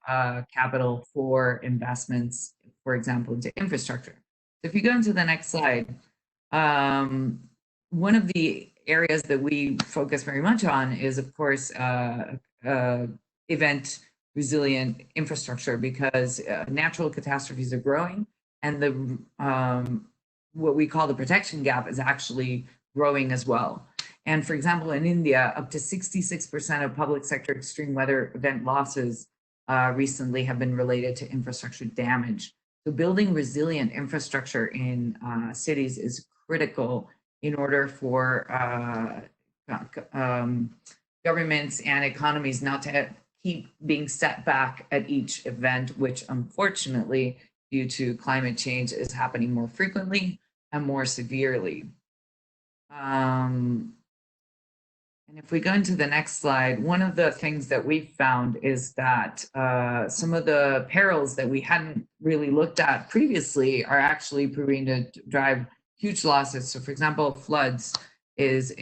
capital for investments, for example, into infrastructure. So if you go into the next slide, one of the areas that we focus very much on is, of course, event resilient infrastructure, because natural catastrophes are growing, and the what we call the protection gap is actually growing as well. And for example, in India, up to 66% of public sector extreme weather event losses recently have been related to infrastructure damage. So building resilient infrastructure in cities is critical in order for governments and economies not to keep being set back at each event, which unfortunately, due to climate change, is happening more frequently and more severely. And if we go into the next slide, one of the things that we found is that some of the perils that we hadn't really looked at previously are actually proving to drive huge losses. So for example, floods is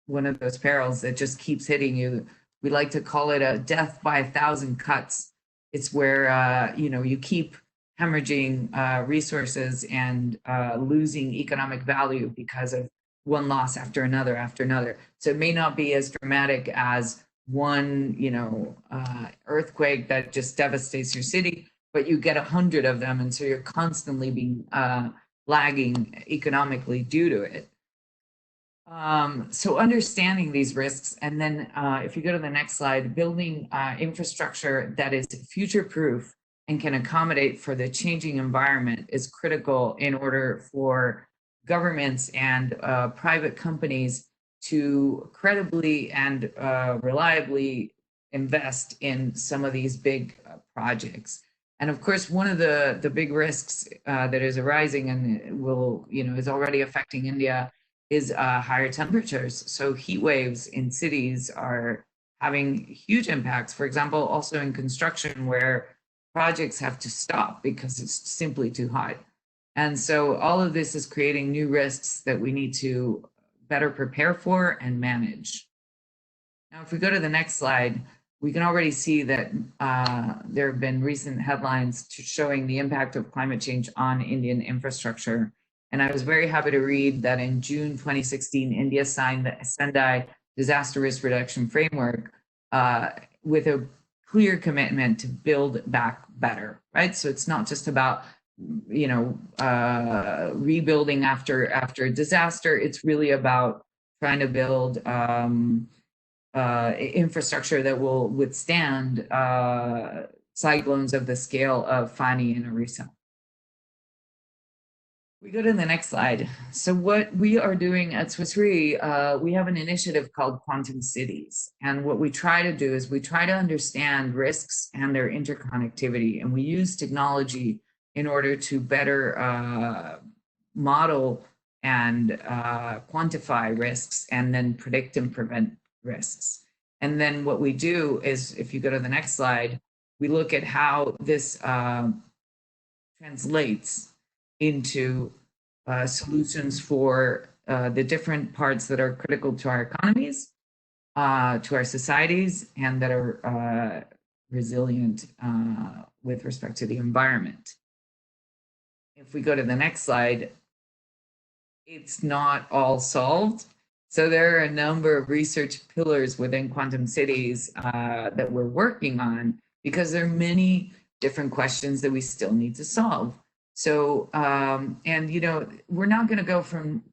one of those perils that just keeps hitting you. We like to call it a death by 1,000 cuts. It's where you keep hemorrhaging resources and losing economic value because of one loss after another. So it may not be as dramatic as one earthquake that just devastates your city, but you get 100 of them, and so you're constantly being lagging economically due to it. So understanding these risks, and then if you go to the next slide, building infrastructure that is future-proof and can accommodate for the changing environment is critical in order for governments and private companies to credibly and reliably invest in some of these big projects. And of course, one of the big risks that is arising and is already affecting India is higher temperatures. So heat waves in cities are having huge impacts. For example, also in construction, where projects have to stop because it's simply too hot. And so all of this is creating new risks that we need to better prepare for and manage. Now, if we go to the next slide, we can already see that there have been recent headlines showing the impact of climate change on Indian infrastructure. And I was very happy to read that in June 2016, India signed the Sendai Disaster Risk Reduction Framework with a clear commitment to build back better, right? So it's not just about rebuilding after a disaster. It's really about trying to build infrastructure that will withstand cyclones of the scale of Fani and Orissa. We go to the next slide. So what we are doing at Swiss Re, we have an initiative called Quantum Cities. And what we try to do is we try to understand risks and their interconnectivity. And we use technology in order to better model and quantify risks and then predict and prevent risks. And then what we do is, if you go to the next slide, we look at how this translates into solutions for the different parts that are critical to our economies, to our societies, and that are resilient with respect to the environment. If we go to the next slide, it's not all solved. So there are a number of research pillars within Quantum Cities that we're working on, because there are many different questions that we still need to solve. So, and we're not going to go from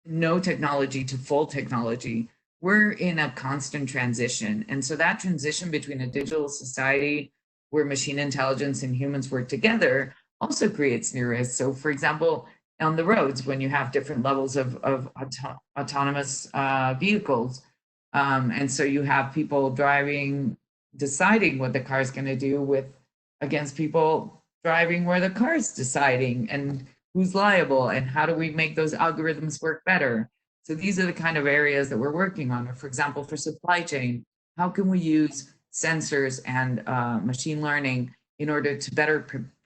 no technology to full technology. We're in a constant transition. And so that transition between a digital society where machine intelligence and humans work together also creates new risks. So for example, on the roads, when you have different levels of autonomous vehicles, and so you have people driving, deciding what the car is going to do against people driving where the car is deciding, and who's liable, and how do we make those algorithms work better. So these are the kind of areas that we're working on. Or for example, for supply chain, how can we use sensors and machine learning in order to better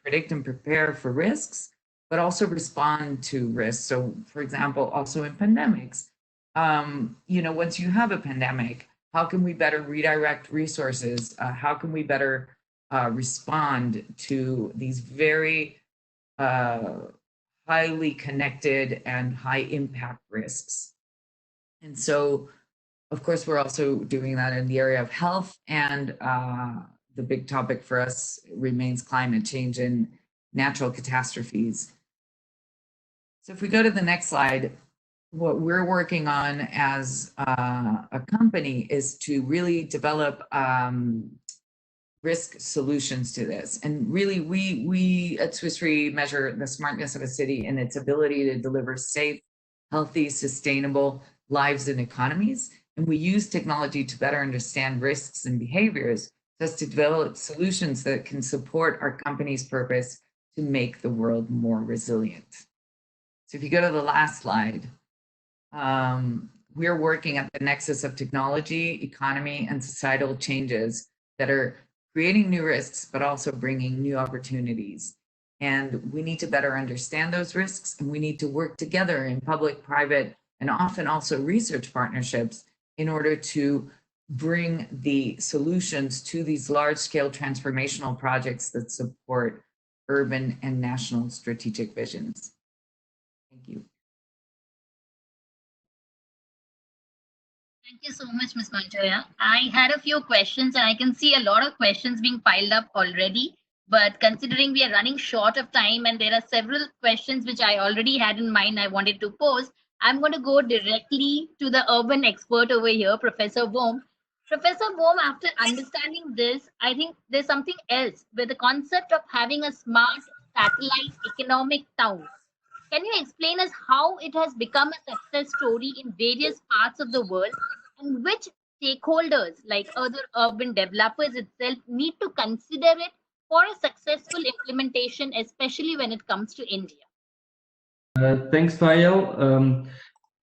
predict and prepare for risks, but also respond to risks. So for example, also in pandemics, once you have a pandemic, how can we better redirect resources? How can we better respond to these very highly connected and high impact risks? And so, of course, we're also doing that in the area of health, and the big topic for us remains climate change and natural catastrophes. So if we go to the next slide, what we're working on as a company is to really develop risk solutions to this. And really, we at Swiss Re measure the smartness of a city and its ability to deliver safe, healthy, sustainable lives and economies. And we use technology to better understand risks and behaviors, just to develop solutions that can support our company's purpose to make the world more resilient. So if you go to the last slide, we're working at the nexus of technology, economy, and societal changes that are creating new risks, but also bringing new opportunities. And we need to better understand those risks, and we need to work together in public, private, and often also research partnerships in order to bring the solutions to these large-scale transformational projects that support urban and national strategic visions. Thank you. Thank you so much, Ms. Montoya. I had a few questions, and I can see a lot of questions being piled up already. But considering we are running short of time and there are several questions which I already had in mind I wanted to pose, I'm going to go directly to the urban expert over here, Professor Volm. Professor Volm, after understanding this, I think there's something else with the concept of having a smart satellite economic town. Can you explain us how it has become a success story in various parts of the world, and which stakeholders like other urban developers itself need to consider it for a successful implementation, especially when it comes to India? Thanks, Payel.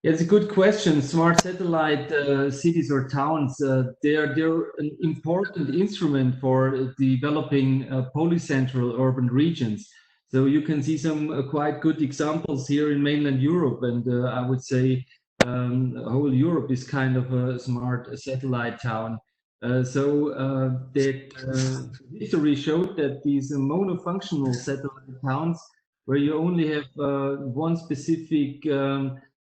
It's a good question. Smart satellite cities or towns, they're an important instrument for developing polycentral urban regions. So you can see some quite good examples here in mainland Europe, and I would say whole Europe is kind of a smart satellite town. History showed that these monofunctional satellite towns, where you only have one specific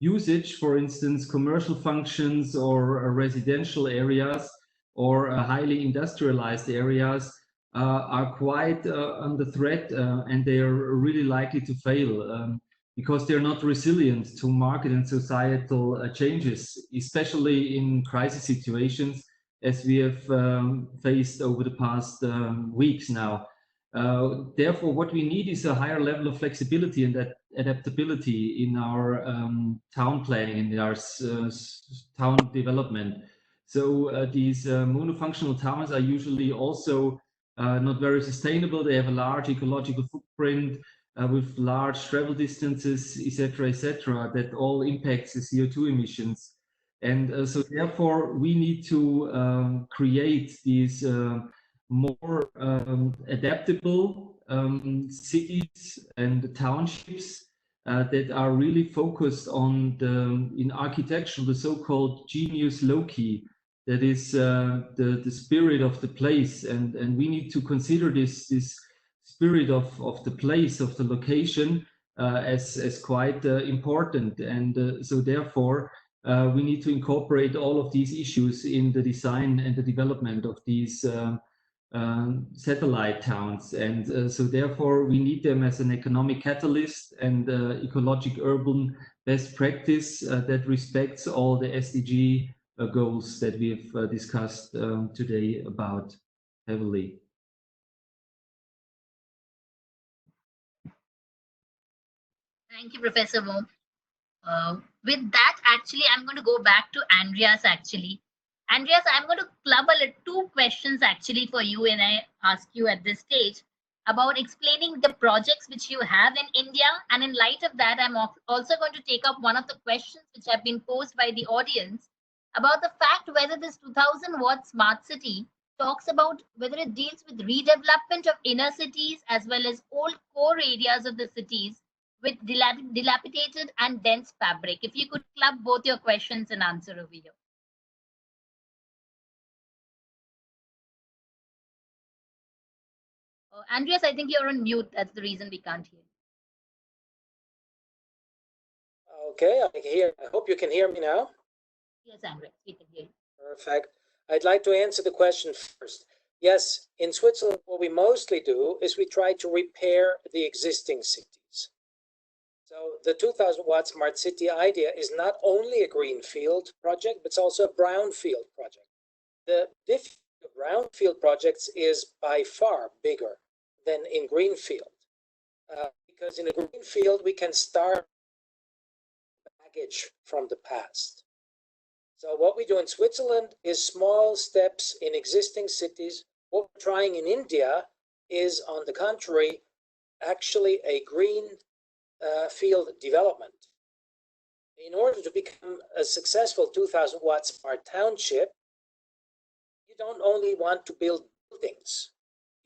usage, for instance, commercial functions or residential areas or highly industrialized areas, are quite under threat, and they are really likely to fail because they're not resilient to market and societal changes, especially in crisis situations, as we have faced over the past weeks now. Therefore, what we need is a higher level of flexibility and adaptability in our town planning and in our town development. So these monofunctional towns are usually also not very sustainable. They have a large ecological footprint with large travel distances, etc., that all impacts the CO2 emissions. And so therefore, we need to create these more adaptable cities and townships that are really focused on in architecture, the so-called genius loci, that is the spirit of the place, and we need to consider this spirit of the place, of the location, as quite important. And so therefore we need to incorporate all of these issues in the design and the development of these satellite towns. And so therefore we need them as an economic catalyst and ecologic urban best practice that respects all the SDG goals that we've discussed today about heavily. Thank you, Professor Volm. With that, actually, I'm going to go back to Andreas, actually. Andreas, I'm going to club two questions, actually, for you, and I ask you at this stage about explaining the projects which you have in India. And in light of that, I'm also going to take up one of the questions which have been posed by the audience about the fact whether this 2000-watt smart city talks about whether it deals with redevelopment of inner cities as well as old core areas of the cities with dilapidated and dense fabric. If you could club both your questions and answer over here. Andreas, I think you're on mute. That's the reason we can't hear. Okay, I hope you can hear me now. Yes, Andreas, we can hear you. Perfect. I'd like to answer the question first. Yes, in Switzerland, what we mostly do is we try to repair the existing cities. So the 2000-watt smart city idea is not only a greenfield project, but it's also a brownfield project. The difficulty of brownfield projects is by far bigger than in greenfield, because in a greenfield we can start baggage from the past. So what we do in Switzerland is small steps in existing cities. What we're trying in India is, on the contrary, actually a green field development. In order to become a successful 2000-watt smart township, you don't only want to build buildings.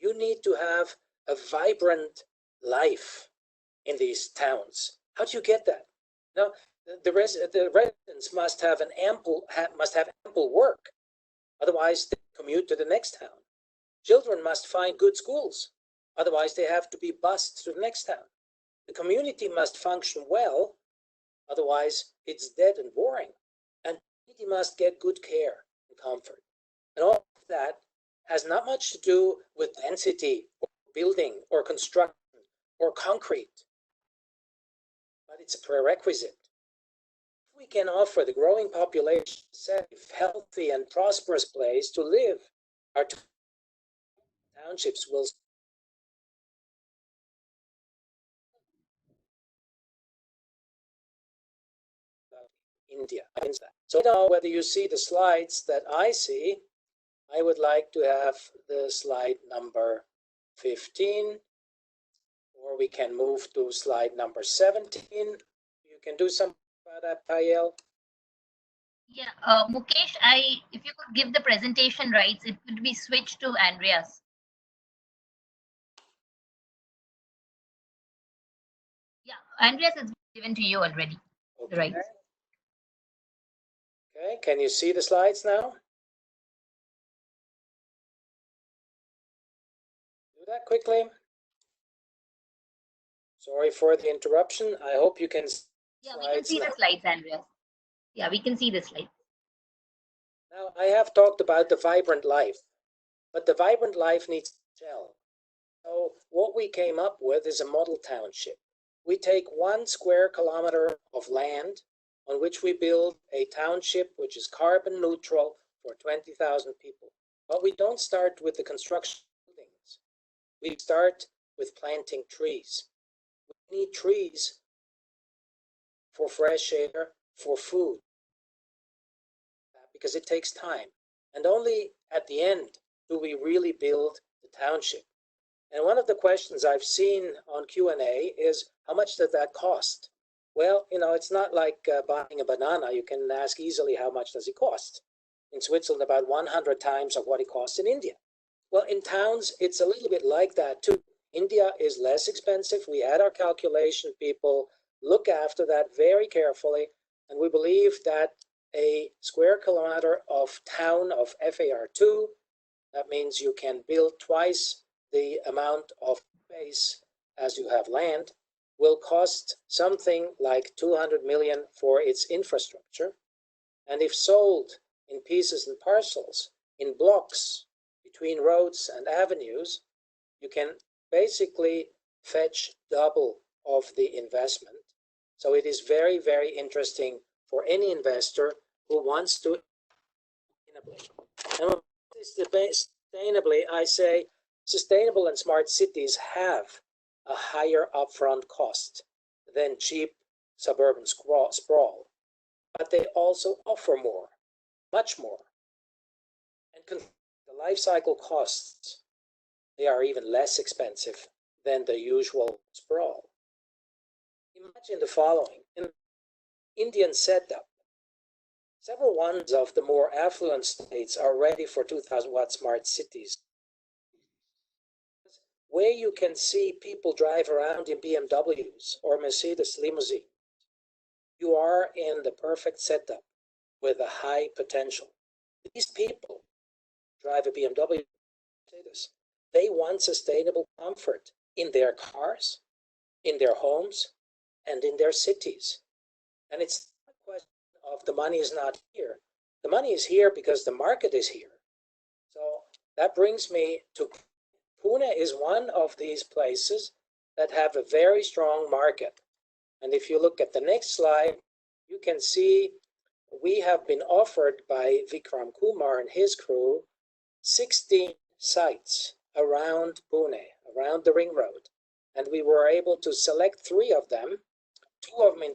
You need to have a vibrant life in these towns. How do you get that? Now, the residents must have ample work, otherwise they commute to the next town. Children must find good schools, otherwise they have to be bused to the next town. The community must function well, otherwise it's dead and boring. And the community must get good care and comfort. And all of that has not much to do with density or building or construction or concrete, but it's a prerequisite. If we can offer the growing population a safe, healthy, and prosperous place to live, our townships will India. So now, whether you see the slides that I see, I would like to have the slide number 15, or we can move to slide number 17. You can do something about that, Payel. Yeah, Mukesh, if you could give the presentation rights, it could be switched to Andreas. Yeah, Andreas, it's given to you already. Okay. Right. Okay, can you see the slides now? Do that quickly. Sorry for the interruption. I hope you can see yeah, we can see the slides, Andreas. Yeah, we can see the slides. Now, I have talked about the vibrant life, but the vibrant life needs shell. So what we came up with is a model township. We take 1 square kilometer of land on which we build a township which is carbon neutral for 20,000 people. But we don't start with the construction of buildings. We start with planting trees. We need trees for fresh air, for food, because it takes time. And only at the end do we really build the township. And one of the questions I've seen on Q&A is, how much does that cost? Well, it's not like buying a banana. You can ask easily, how much does it cost? In Switzerland, about 100 times of what it costs in India. Well, in towns, it's a little bit like that too. India is less expensive. We had our calculation people look after that very carefully. And we believe that a square kilometer of town of FAR2, that means you can build twice the amount of space as you have land, will cost something like 200 million for its infrastructure. And if sold in pieces and parcels, in blocks, between roads and avenues, you can basically fetch double of the investment. So it is very, very interesting for any investor who wants to sustainably. And sustainably, I say sustainable and smart cities have a higher upfront cost than cheap suburban sprawl, but they also offer more, much more. And the life cycle costs, they are even less expensive than the usual sprawl. Imagine the following. In Indian setup, several ones of the more affluent states are ready for 2,000 watt smart cities, where you can see people drive around in BMWs or Mercedes limousine. You are in the perfect setup with a high potential. These people drive a BMW, Mercedes. They want sustainable comfort in their cars, in their homes, and in their cities. And it's not a question of the money is not here. The money is here because the market is here. So that brings me to Pune is one of these places that have a very strong market. And if you look at the next slide, you can see we have been offered by Vikram Kumar and his crew 16 sites around Pune, around the ring road. And we were able to select 3 of them, 2 of them in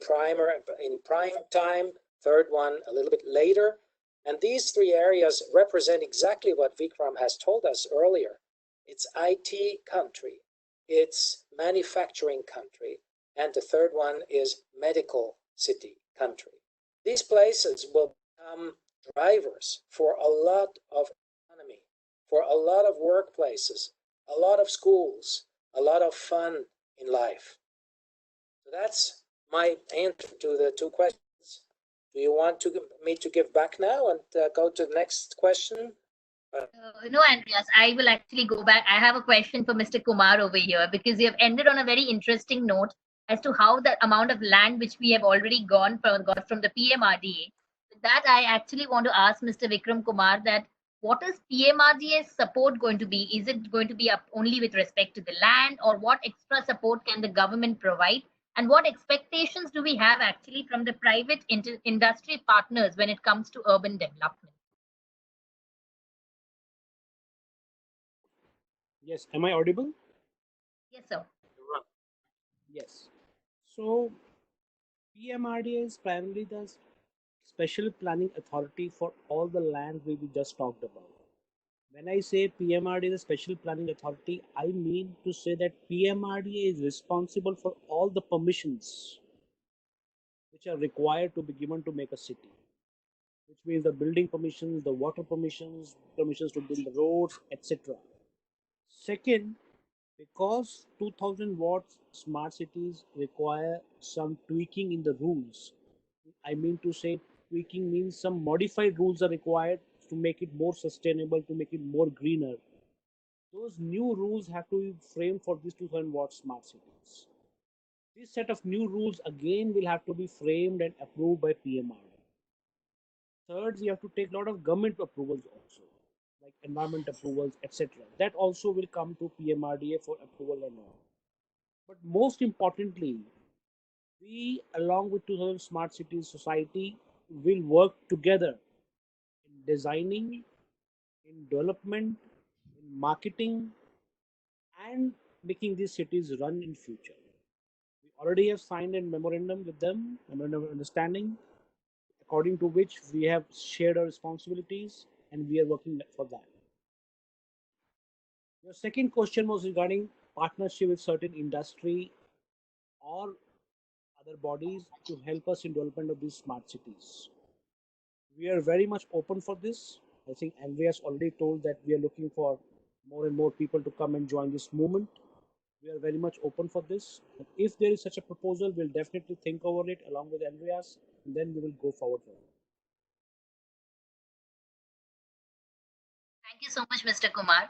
prime time, third one a little bit later. And these 3 areas represent exactly what Vikram has told us earlier. It's IT country, it's manufacturing country, and the third one is medical city country. These places will become drivers for a lot of economy, for a lot of workplaces, a lot of schools, a lot of fun in life. So that's my answer to the 2 questions. Do you want me to give back now and go to the next question? No, Andreas, I will actually go back. I have a question for Mr. Kumar over here, because you have ended on a very interesting note as to how the amount of land which we have already got from the PMRDA. With that, I actually want to ask Mr. Vikram Kumar that what is PMRDA's support going to be? Is it going to be up only with respect to the land, or what extra support can the government provide? And what expectations do we have actually from the private industry partners when it comes to urban development? Yes, am I audible? Yes, sir. Yes. So PMRDA is primarily the special planning authority for all the land we just talked about. When I say PMRDA is a special planning authority, I mean to say that PMRDA is responsible for all the permissions which are required to be given to make a city, which means the building permissions, the water permissions, permissions to build the roads, etc. Second, because 2000 watts smart cities require some tweaking in the rules. I mean to say tweaking means some modified rules are required to make it more sustainable, to make it more greener. Those new rules have to be framed for these 2000 watt smart cities. This set of new rules again will have to be framed and approved by PMRD. Third, we have to take a lot of government approvals also. like environment approvals, etc. That also will come to PMRDA for approval or not. But most importantly, we, along with 2000 Smart Cities Society, will work together in designing, in development, in marketing, and making these cities run in future. We already have signed a memorandum with them, memorandum of understanding, according to which we have shared our responsibilities and we are working for that. Your second question was regarding partnership with certain industry or other bodies to help us in development of these smart cities. We are very much open for this. I think Andreas already told that we are looking for more and more people to come and join this movement. We are very much open for this. And if there is such a proposal, we'll definitely think over it along with Andreas, and then we will go forward for it. Thank you so much, Mr. Kumar.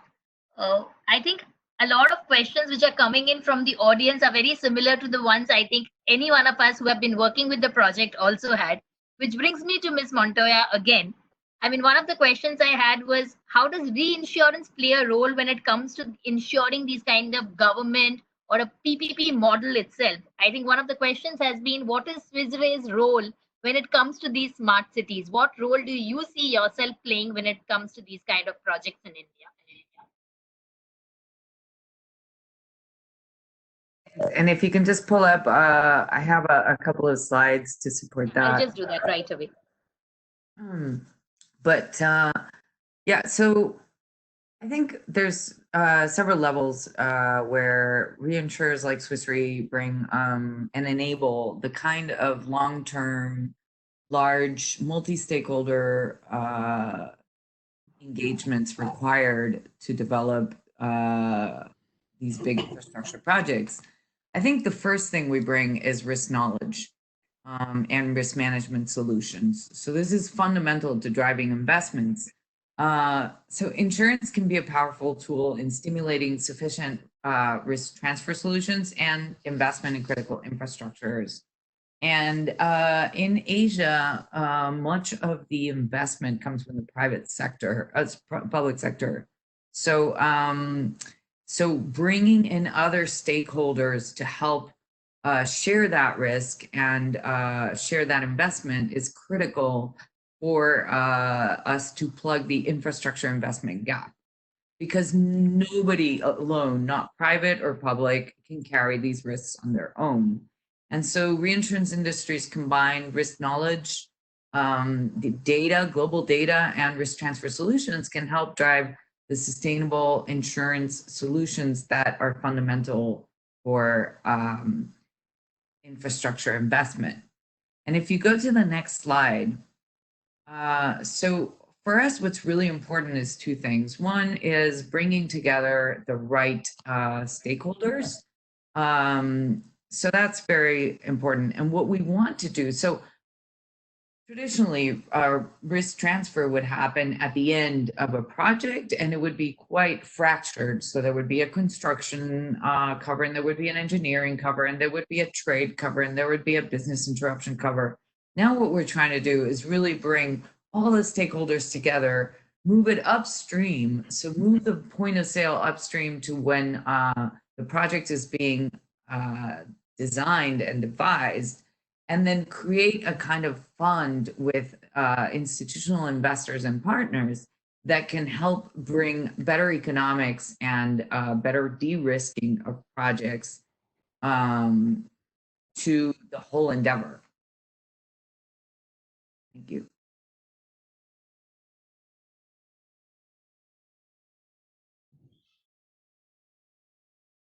I think a lot of questions which are coming in from the audience are very similar to the ones I think any one of us who have been working with the project also had, which brings me to Ms. Montoya again. I mean, one of the questions I had was, how does reinsurance play a role when it comes to ensuring these kind of government or a PPP model itself? I think one of the questions has been, what is Swiss Re's role when it comes to these smart cities? What role do you see yourself playing when it comes to these kind of projects in India? And if you can just pull up, I have a couple of slides to support that. I'll just do that right away. But yeah, so I think there's several levels where reinsurers like Swiss Re bring and enable the kind of long-term, large, multi-stakeholder engagements required to develop these big infrastructure projects. I think the first thing we bring is risk knowledge and risk management solutions. So this is fundamental to driving investments. So insurance can be a powerful tool in stimulating sufficient risk transfer solutions and investment in critical infrastructures. And in Asia, much of the investment comes from the private sector, public sector. So, so bringing in other stakeholders to help share that risk and share that investment is critical for us to plug the infrastructure investment gap, because nobody alone, not private or public, can carry these risks on their own. And so reinsurance industries combine risk knowledge, the data, global data, and risk transfer solutions can help drive the sustainable insurance solutions that are fundamental for infrastructure investment. And if you go to the next slide, so for us, what's really important is two things. One is bringing together the right stakeholders. So that's very important. And what we want to do, so traditionally, our risk transfer would happen at the end of a project, and it would be quite fractured. So there would be a construction cover, and there would be an engineering cover, and there would be a trade cover, and there would be a business interruption cover. Now what we're trying to do is really bring all the stakeholders together, move it upstream. So move the point of sale upstream to when the project is being designed and devised, and then create a kind of fund with institutional investors and partners that can help bring better economics and better de-risking of projects to the whole endeavor. Thank you.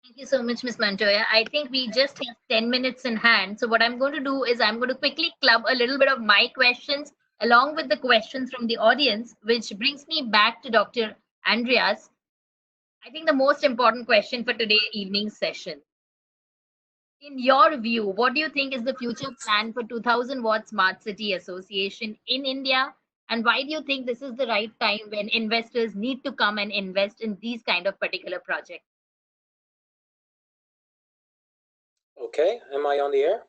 Thank you so much, Ms. Montoya. I think we just have 10 minutes in hand. So what I'm going to do is I'm going to quickly club a little bit of my questions along with the questions from the audience, which brings me back to Dr. Andreas. I think the most important question for today evening's session. In your view, what do you think is the future plan for 2000 Watt Smart City Association in India? And why do you think this is the right time when investors need to come and invest in these kind of particular projects? Okay, am I on the air?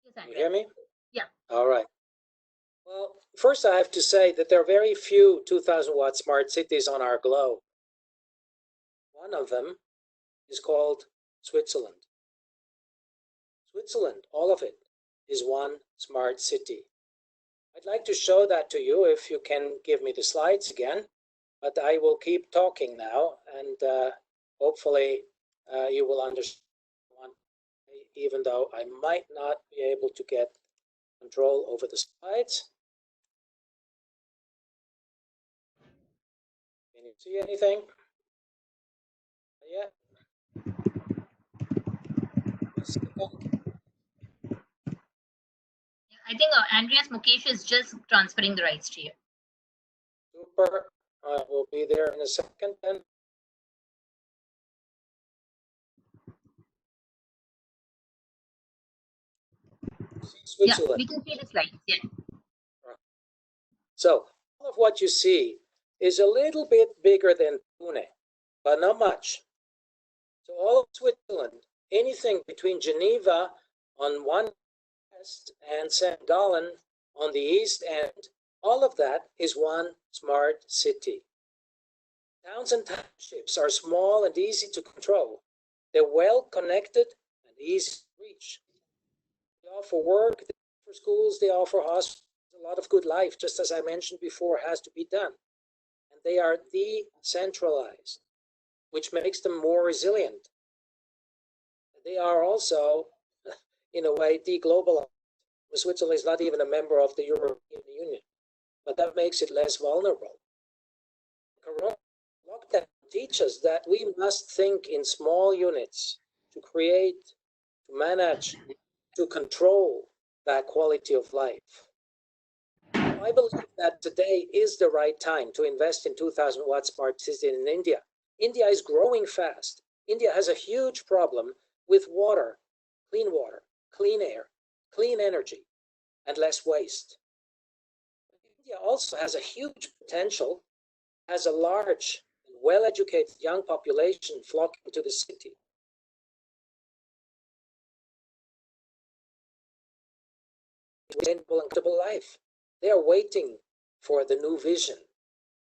Yes, Can you hear me? Yeah. All right. Well, first I have to say that there are very few 2,000 watt smart cities on our globe. One of them is called Switzerland. Switzerland, all of it, is one smart city. I'd like to show that to you if you can give me the slides again, but I will keep talking now, and hopefully you will understand, even though I might not be able to get control over the slides. Can you see anything? Yeah. I think Andreas Mukesh is just transferring the rights to you. Super. We'll be there in a second then. Switzerland. Yeah, we can see the slides. Yeah. So all of what you see is a little bit bigger than Pune, but not much. So all of Switzerland, anything between Geneva on one west and St. Gallen on the east end, all of that is one smart city. Towns and townships are small and easy to control. They're well connected and easy to reach. They offer work, they offer schools, they offer hospitals. A lot of good life, just as I mentioned before, has to be done. And they are decentralized, which makes them more resilient. They are also, in a way, deglobalized. Switzerland is not even a member of the European Union, but that makes it less vulnerable. Corona lockdown teaches that we must think in small units to create, to manage, to control that quality of life. I believe that today is the right time to invest in 2,000 watt smart city in India. India is growing fast. India has a huge problem with water, clean air, clean energy, and less waste. India also has a huge potential, has a large and well-educated young population flocking to the city. Sustainable and comfortable life. They are waiting for the new vision.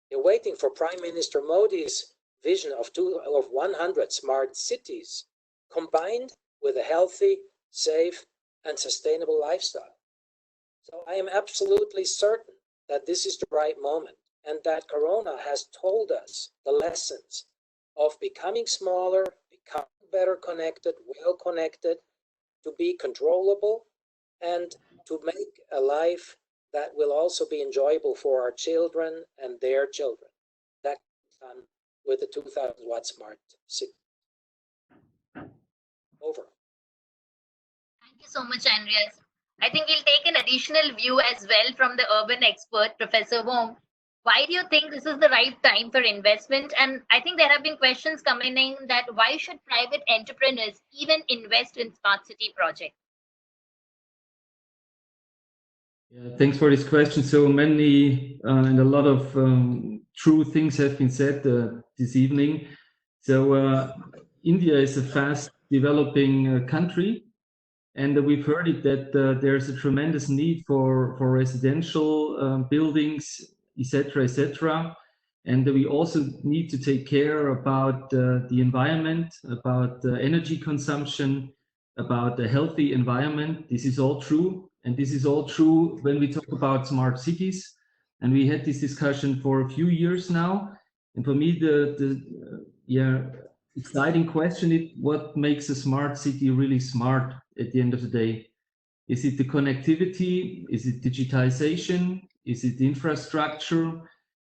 They're waiting for Prime Minister Modi's vision of 100 smart cities, combined with a healthy, safe, and sustainable lifestyle. So I am absolutely certain that this is the right moment, and that Corona has told us the lessons of becoming smaller, becoming better connected, well connected, to be controllable, and to make a life that will also be enjoyable for our children and their children. That can be done with the 2,000 watt smart city. Over. Thank you so much, Andreas. I think we'll take an additional view as well from the urban expert, Professor Volm. Why do you think this is the right time for investment? And I think there have been questions coming in that why should private entrepreneurs even invest in smart city projects? Yeah, thanks for this question. So many and a lot of true things have been said this evening. So India is a fast developing country, and we've heard it that there's a tremendous need for residential buildings, etc., etc. And we also need to take care about the environment, about energy consumption, about a healthy environment. This is all true. And this is all true when we talk about smart cities. And we had this discussion for a few years now. And for me, the exciting question is what makes a smart city really smart at the end of the day? Is it the connectivity? Is it digitization? Is it the infrastructure?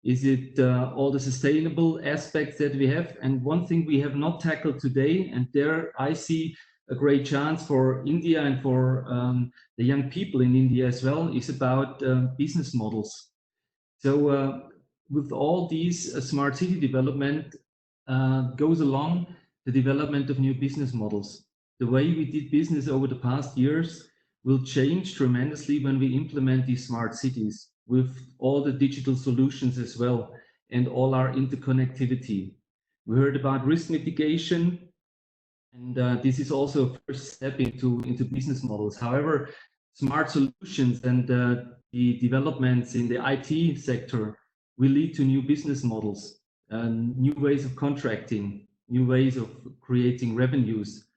Is it all the sustainable aspects that we have? And one thing we have not tackled today, and there I see a great chance for India and for the young people in India as well, is about business models. So with all these smart city development goes along the development of new business models. The way we did business over the past years will change tremendously when we implement these smart cities with all the digital solutions as well and all our interconnectivity. We heard about risk mitigation, and this is also a first step into business models. However, smart solutions and the developments in the IT sector will lead to new business models, new ways of contracting, new ways of creating revenues.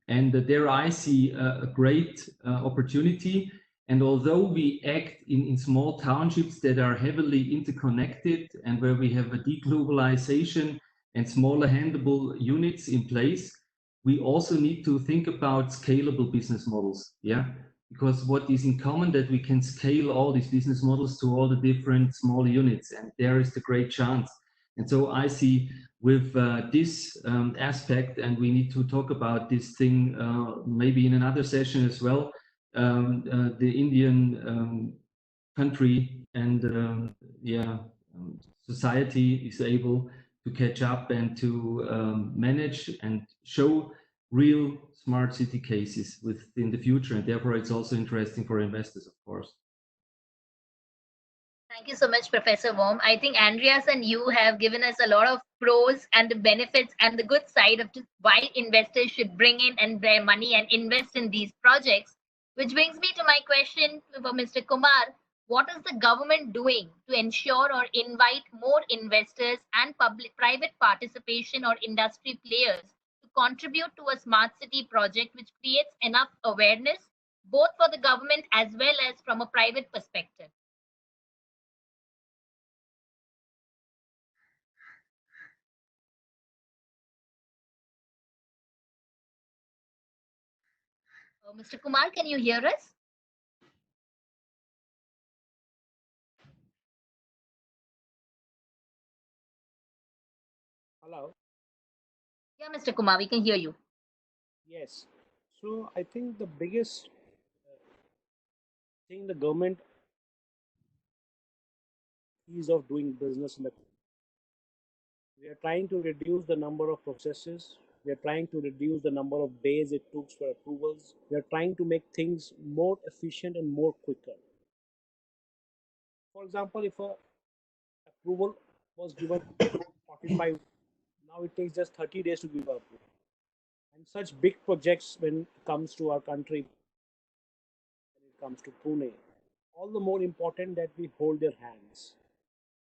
And there I see a great opportunity. And although we act in small townships that are heavily interconnected and where we have a deglobalization and smaller handleable units in place, we also need to think about scalable business models. Yeah, because what is in common that we can scale all these business models to all the different small units, and there is the great chance. And so I see with this aspect, and we need to talk about this thing maybe in another session as well, the Indian country and society is able to catch up and to manage and show real smart city cases within the future, and therefore it's also interesting for investors, of course. Thank you so much, Professor Volm. I think Andreas and you have given us a lot of pros and the benefits and the good side of just why investors should bring in and their money and invest in these projects. Which brings me to my question for Mr. Kumar. What is the government doing to ensure or invite more investors and private participation or industry players to contribute to a smart city project which creates enough awareness, both for the government as well as from a private perspective? Mr. Kumar, can you hear us? Hello. Yeah, Mr. Kumar, we can hear you. Yes. So I think the biggest thing the government ease of doing business in the country. We are trying to reduce the number of processes. We are trying to reduce the number of days it took for approvals. We are trying to make things more efficient and more quicker. For example, if a approval was given 45, now it takes just 30 days to give approval. And such big projects when it comes to our country, when it comes to Pune, all the more important that we hold their hands.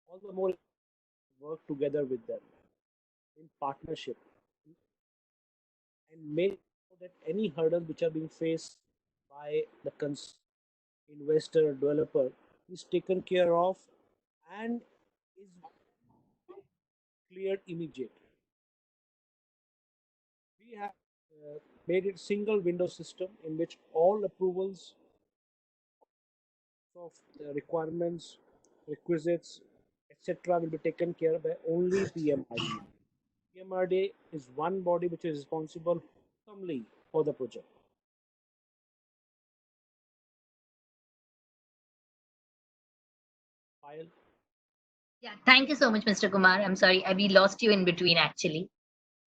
All the more work together with them in partnership and make sure that any hurdles which are being faced by the investor or developer is taken care of and is cleared immediately. We have made it single window system in which all approvals of the requirements, requisites, etc. will be taken care of by only PMRD. PMRD is one body which is responsible solely for the project. Payel? Yeah, thank you so much, Mr. Kumar. I'm sorry, we lost you in between actually.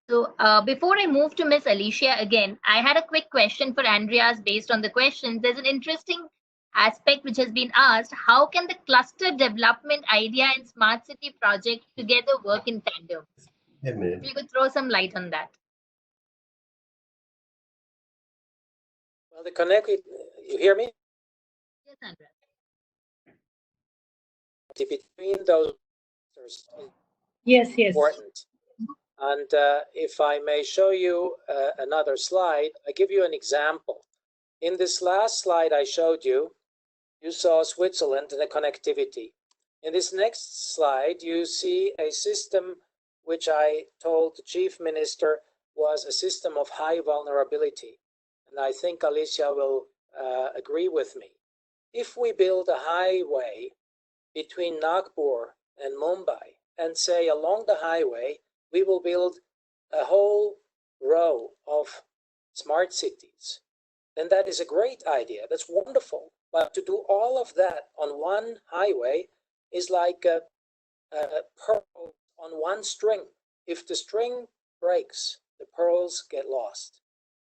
So before I move to Miss Alicia again, I had a quick question for Andreas based on the questions. There's an interesting aspect which has been asked. How can the cluster development idea and smart city project together work in tandem? If you could throw some light on that. Well, you hear me? Yes, Andreas. Between those yes. important. And if I may show you another slide, I give you an example. In this last slide I showed you, you saw Switzerland and the connectivity. In this next slide, you see a system which I told the Chief Minister was a system of high vulnerability. And I think Alicia will agree with me. If we build a highway between Nagpur and Mumbai and say along the highway, we will build a whole row of smart cities, then that is a great idea. That's wonderful. But to do all of that on one highway is like a pearl on one string. If the string breaks, the pearls get lost.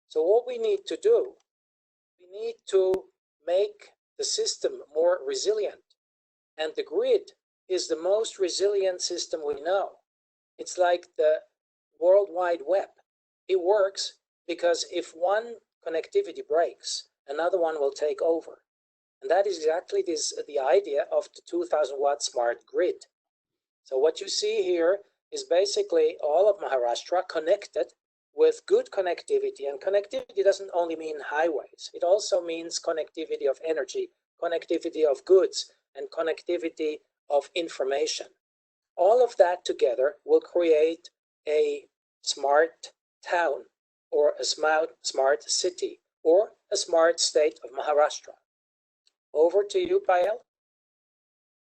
So what we need to do, we need to make the system more resilient. And the grid is the most resilient system we know. It's like the World Wide Web. It works because if one connectivity breaks, another one will take over. And that is exactly the idea of the 2000-watt smart grid. So what you see here is basically all of Maharashtra connected with good connectivity. And connectivity doesn't only mean highways. It also means connectivity of energy, connectivity of goods, and connectivity of information. All of that together will create a smart town, or a smart city, or a smart state of Maharashtra. Over to you, Payel.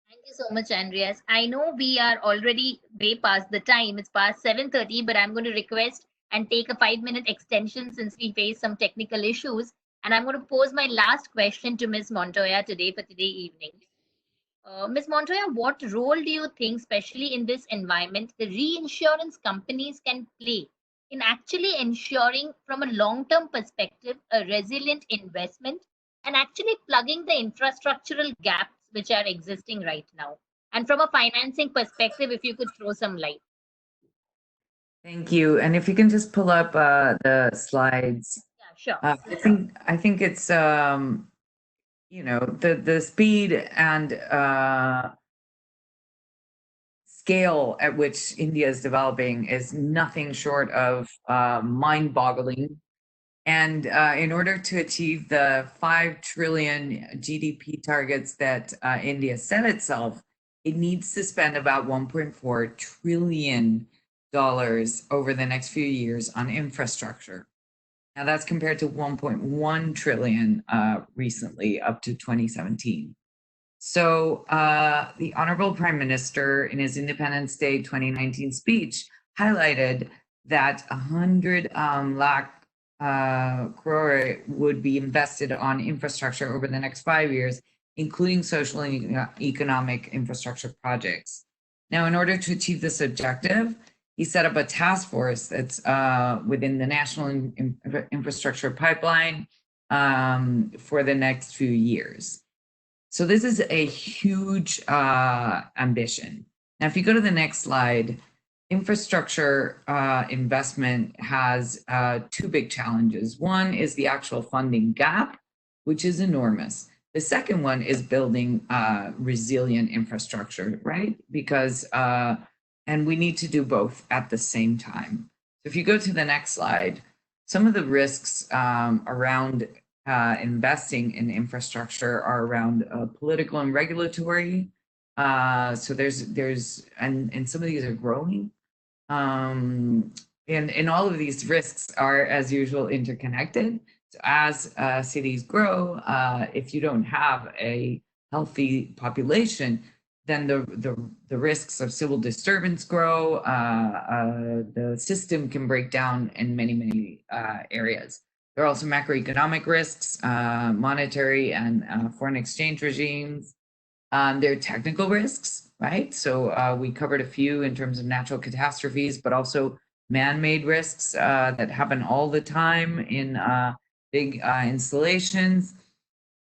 Thank you so much, Andreas. I know we are already way past the time. It's past 7:30, but I'm going to request and take a 5-minute extension since we face some technical issues. And I'm going to pose my last question to Ms. Montoya today for today evening. Ms. Montoya, what role do you think, especially in this environment, the reinsurance companies can play in actually ensuring, from a long-term perspective, a resilient investment and actually plugging the infrastructural gaps which are existing right now? And from a financing perspective, if you could throw some light. Thank you. And if you can just pull up the slides. Yeah, sure. I think it's you know, the speed and scale at which India is developing is nothing short of mind-boggling. And in order to achieve the 5 trillion GDP targets that India set itself, it needs to spend about $1.4 trillion over the next few years on infrastructure. Now that's compared to 1.1 trillion recently, up to 2017. So the Honorable Prime Minister, in his Independence Day 2019 speech, highlighted that 100 lakh crore would be invested on infrastructure over the next 5 years, including social and economic infrastructure projects. Now, in order to achieve this objective, he set up a task force that's within the National Infrastructure Pipeline for the next few years. So this is a huge ambition. Now, if you go to the next slide, infrastructure investment has 2 big challenges. One is the actual funding gap, which is enormous. The second one is building resilient infrastructure, right? Because and we need to do both at the same time. So if you go to the next slide, some of the risks around investing in infrastructure are around political and regulatory. So there's and some of these are growing. And all of these risks are, as usual, interconnected. So as cities grow, if you don't have a healthy population, then the risks of civil disturbance grow. The system can break down in many areas. There are also macroeconomic risks, monetary and foreign exchange regimes. There are technical risks, right? So we covered a few in terms of natural catastrophes, but also man-made risks that happen all the time in big installations.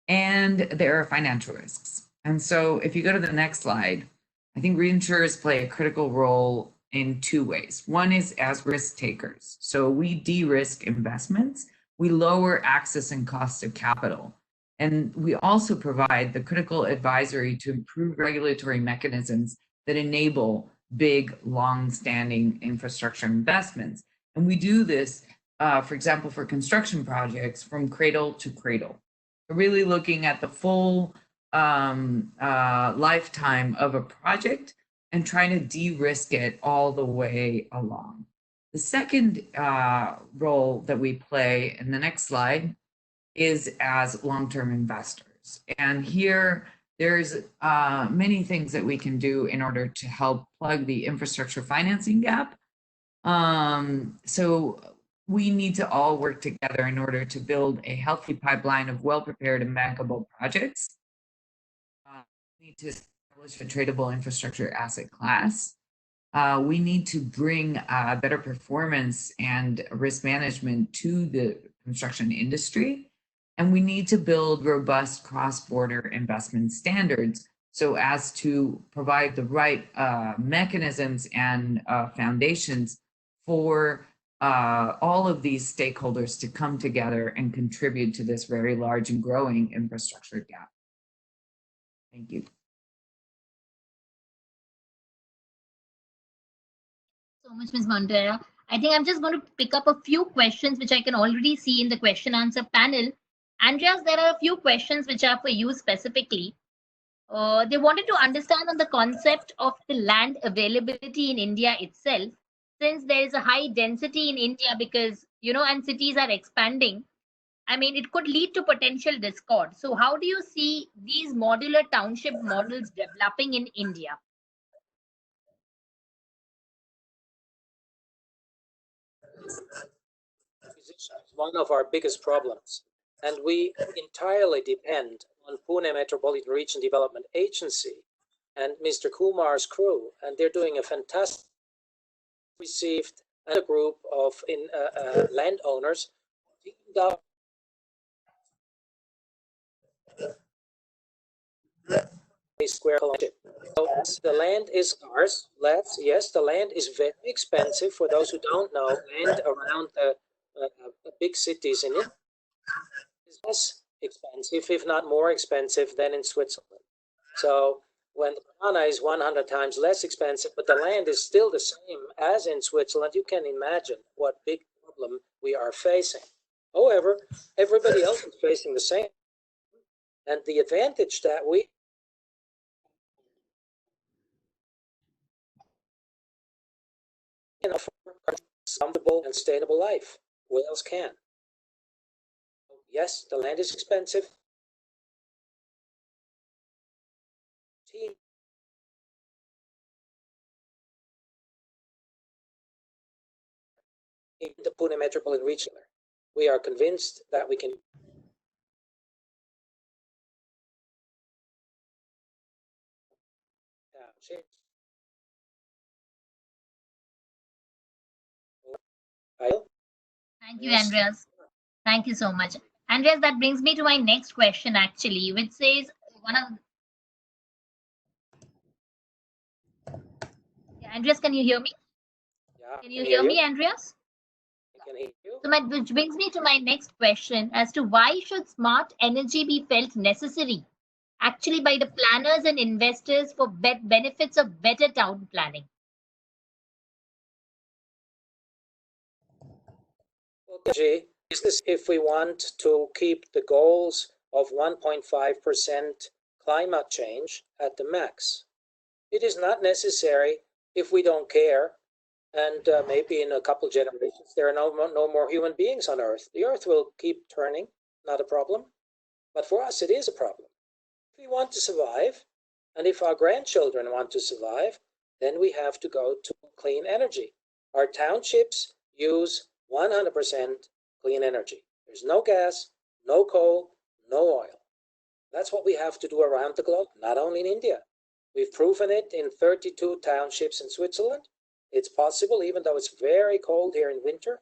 And there are financial risks. And so if you go to the next slide, I think reinsurers play a critical role in 2 ways. One is as risk takers. So we de-risk investments, we lower access and cost of capital. And we also provide the critical advisory to improve regulatory mechanisms that enable big, long-standing infrastructure investments. And we do this, for example, for construction projects from cradle to cradle. We're really looking at the full lifetime of a project and trying to de-risk it all the way along. The second role that we play in the next slide is as long-term investors. And here there's many things that we can do in order to help plug the infrastructure financing gap. So we need to all work together in order to build a healthy pipeline of well-prepared and bankable projects. We need to establish a tradable infrastructure asset class. We need to bring better performance and risk management to the construction industry. And we need to build robust cross-border investment standards so as to provide the right mechanisms and foundations for all of these stakeholders to come together and contribute to this very large and growing infrastructure gap. Thank you. So much, Ms. Montoya. I think I'm just going to pick up a few questions which I can already see in the question answer panel. Andreas, there are a few questions which are for you specifically. They wanted to understand on the concept of the land availability in India itself, since there is a high density in India because, and cities are expanding. I mean, it could lead to potential discord. So how do you see these modular township models developing in India? Is one of our biggest problems, and we entirely depend on Pune Metropolitan Region Development Agency and Mr. Kumar's crew, and they're doing a fantastic. Received a group of landowners square kilometer. So the land is scarce. Yes, the land is very expensive. For those who don't know, land around the big cities in it is less expensive, if not more expensive, than in Switzerland. So when the banana is 100 times less expensive, but the land is still the same as in Switzerland, you can imagine what big problem we are facing. However, everybody else is facing the same. And the advantage that we offer a comfortable and sustainable life. What else can? Yes, the land is expensive. In the Pune Metropolitan Region, we are convinced that we can Thank you, Andreas. Thank you so much. Andreas, that brings me to my next question, actually, which says Andreas, can you hear me? Yeah, can you hear me, Andreas? I can hear you. So which brings me to my next question as to why should smart energy be felt necessary actually by the planners and investors for benefits of better town planning? Energy is this if we want to keep the goals of 1.5% climate change at the max. It is not necessary if we don't care, and maybe in a couple generations there are no more human beings on Earth. The Earth will keep turning, not a problem. But for us, it is a problem. If we want to survive, and if our grandchildren want to survive, then we have to go to clean energy. Our townships use 100% clean energy. There's no gas, no coal, no oil. That's what we have to do around the globe, not only in India. We've proven it in 32 townships in Switzerland. It's possible, even though it's very cold here in winter.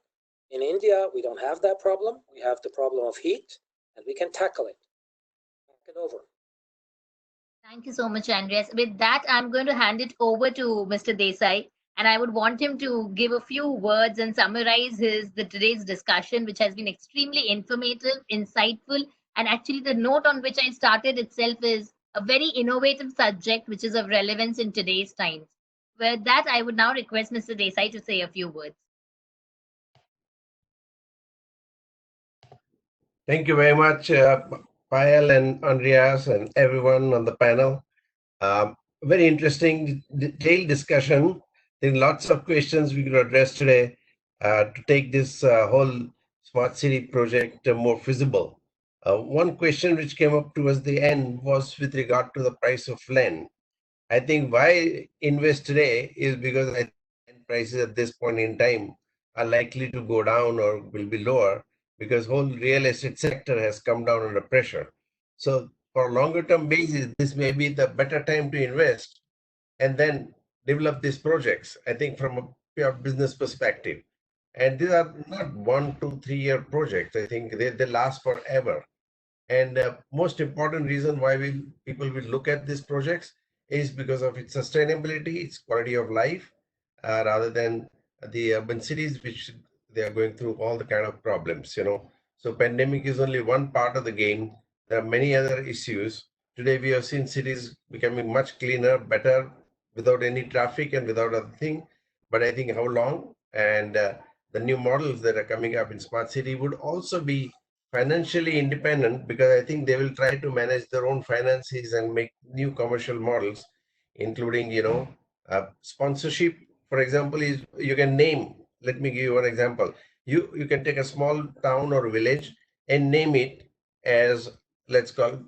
In India, we don't have that problem. We have the problem of heat, and we can tackle it. Back it over. Thank you so much, Andreas. With that, I'm going to hand it over to Mr. Desai, and I would want him to give a few words and summarize today's discussion, which has been extremely informative, insightful, and actually the note on which I started itself is a very innovative subject, which is of relevance in today's times. With that, I would now request Mr. Desai to say a few words. Thank you very much, Payel and Andreas and everyone on the panel. Very interesting, detailed discussion. I think lots of questions we could address today to take this whole smart city project more feasible. One question which came up towards the end was with regard to the price of land. I think why invest today is because I think prices at this point in time are likely to go down or will be lower because whole real estate sector has come down under pressure. So for longer term basis, this may be the better time to invest and then develop these projects, I think from a pure business perspective. And these are not 1, 2, 3 year projects. I think they last forever. And most important reason why people will look at these projects is because of its sustainability, its quality of life, rather than the urban cities, which they are going through all the kind of problems, So pandemic is only one part of the game. There are many other issues Today we have seen cities becoming much cleaner, better, without any traffic and without other thing. But I think how long, and the new models that are coming up in smart city would also be financially independent, because I think they will try to manage their own finances and make new commercial models, including, sponsorship. For example, is you can name, let me give you one example. You can take a small town or village and name it as, let's call,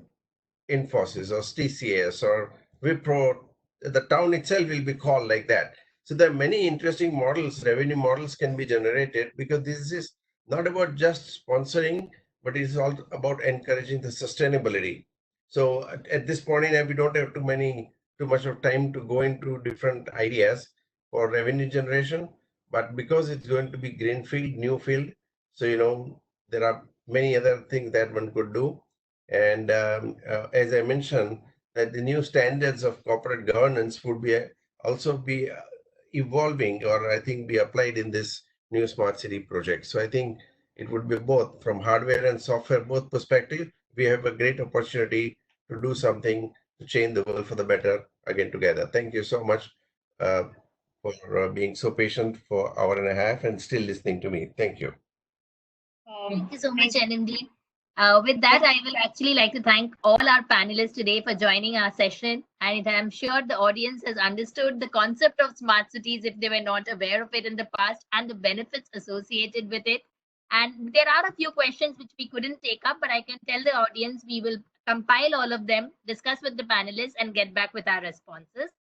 Infosys or TCS or Wipro. The town itself will be called like that. So there are many interesting models, revenue models can be generated, because this is not about just sponsoring, but it is all about encouraging the sustainability. So at this point in time, we don't have too much of time to go into different ideas for revenue generation, but because it's going to be greenfield, new field, so there are many other things that one could do. And as I mentioned, that the new standards of corporate governance would be also be evolving, or I think be applied in this new smart city project. So I think it would be both from hardware and software, both perspective. We have a great opportunity to do something to change the world for the better again together. Thank you so much for being so patient for an hour and a half and still listening to me. Thank you. Thank you so much, NMD. With that, I will actually like to thank all our panelists today for joining our session. And I'm sure the audience has understood the concept of smart cities if they were not aware of it in the past, and the benefits associated with it. And there are a few questions which we couldn't take up, but I can tell the audience we will compile all of them, discuss with the panelists, and get back with our responses.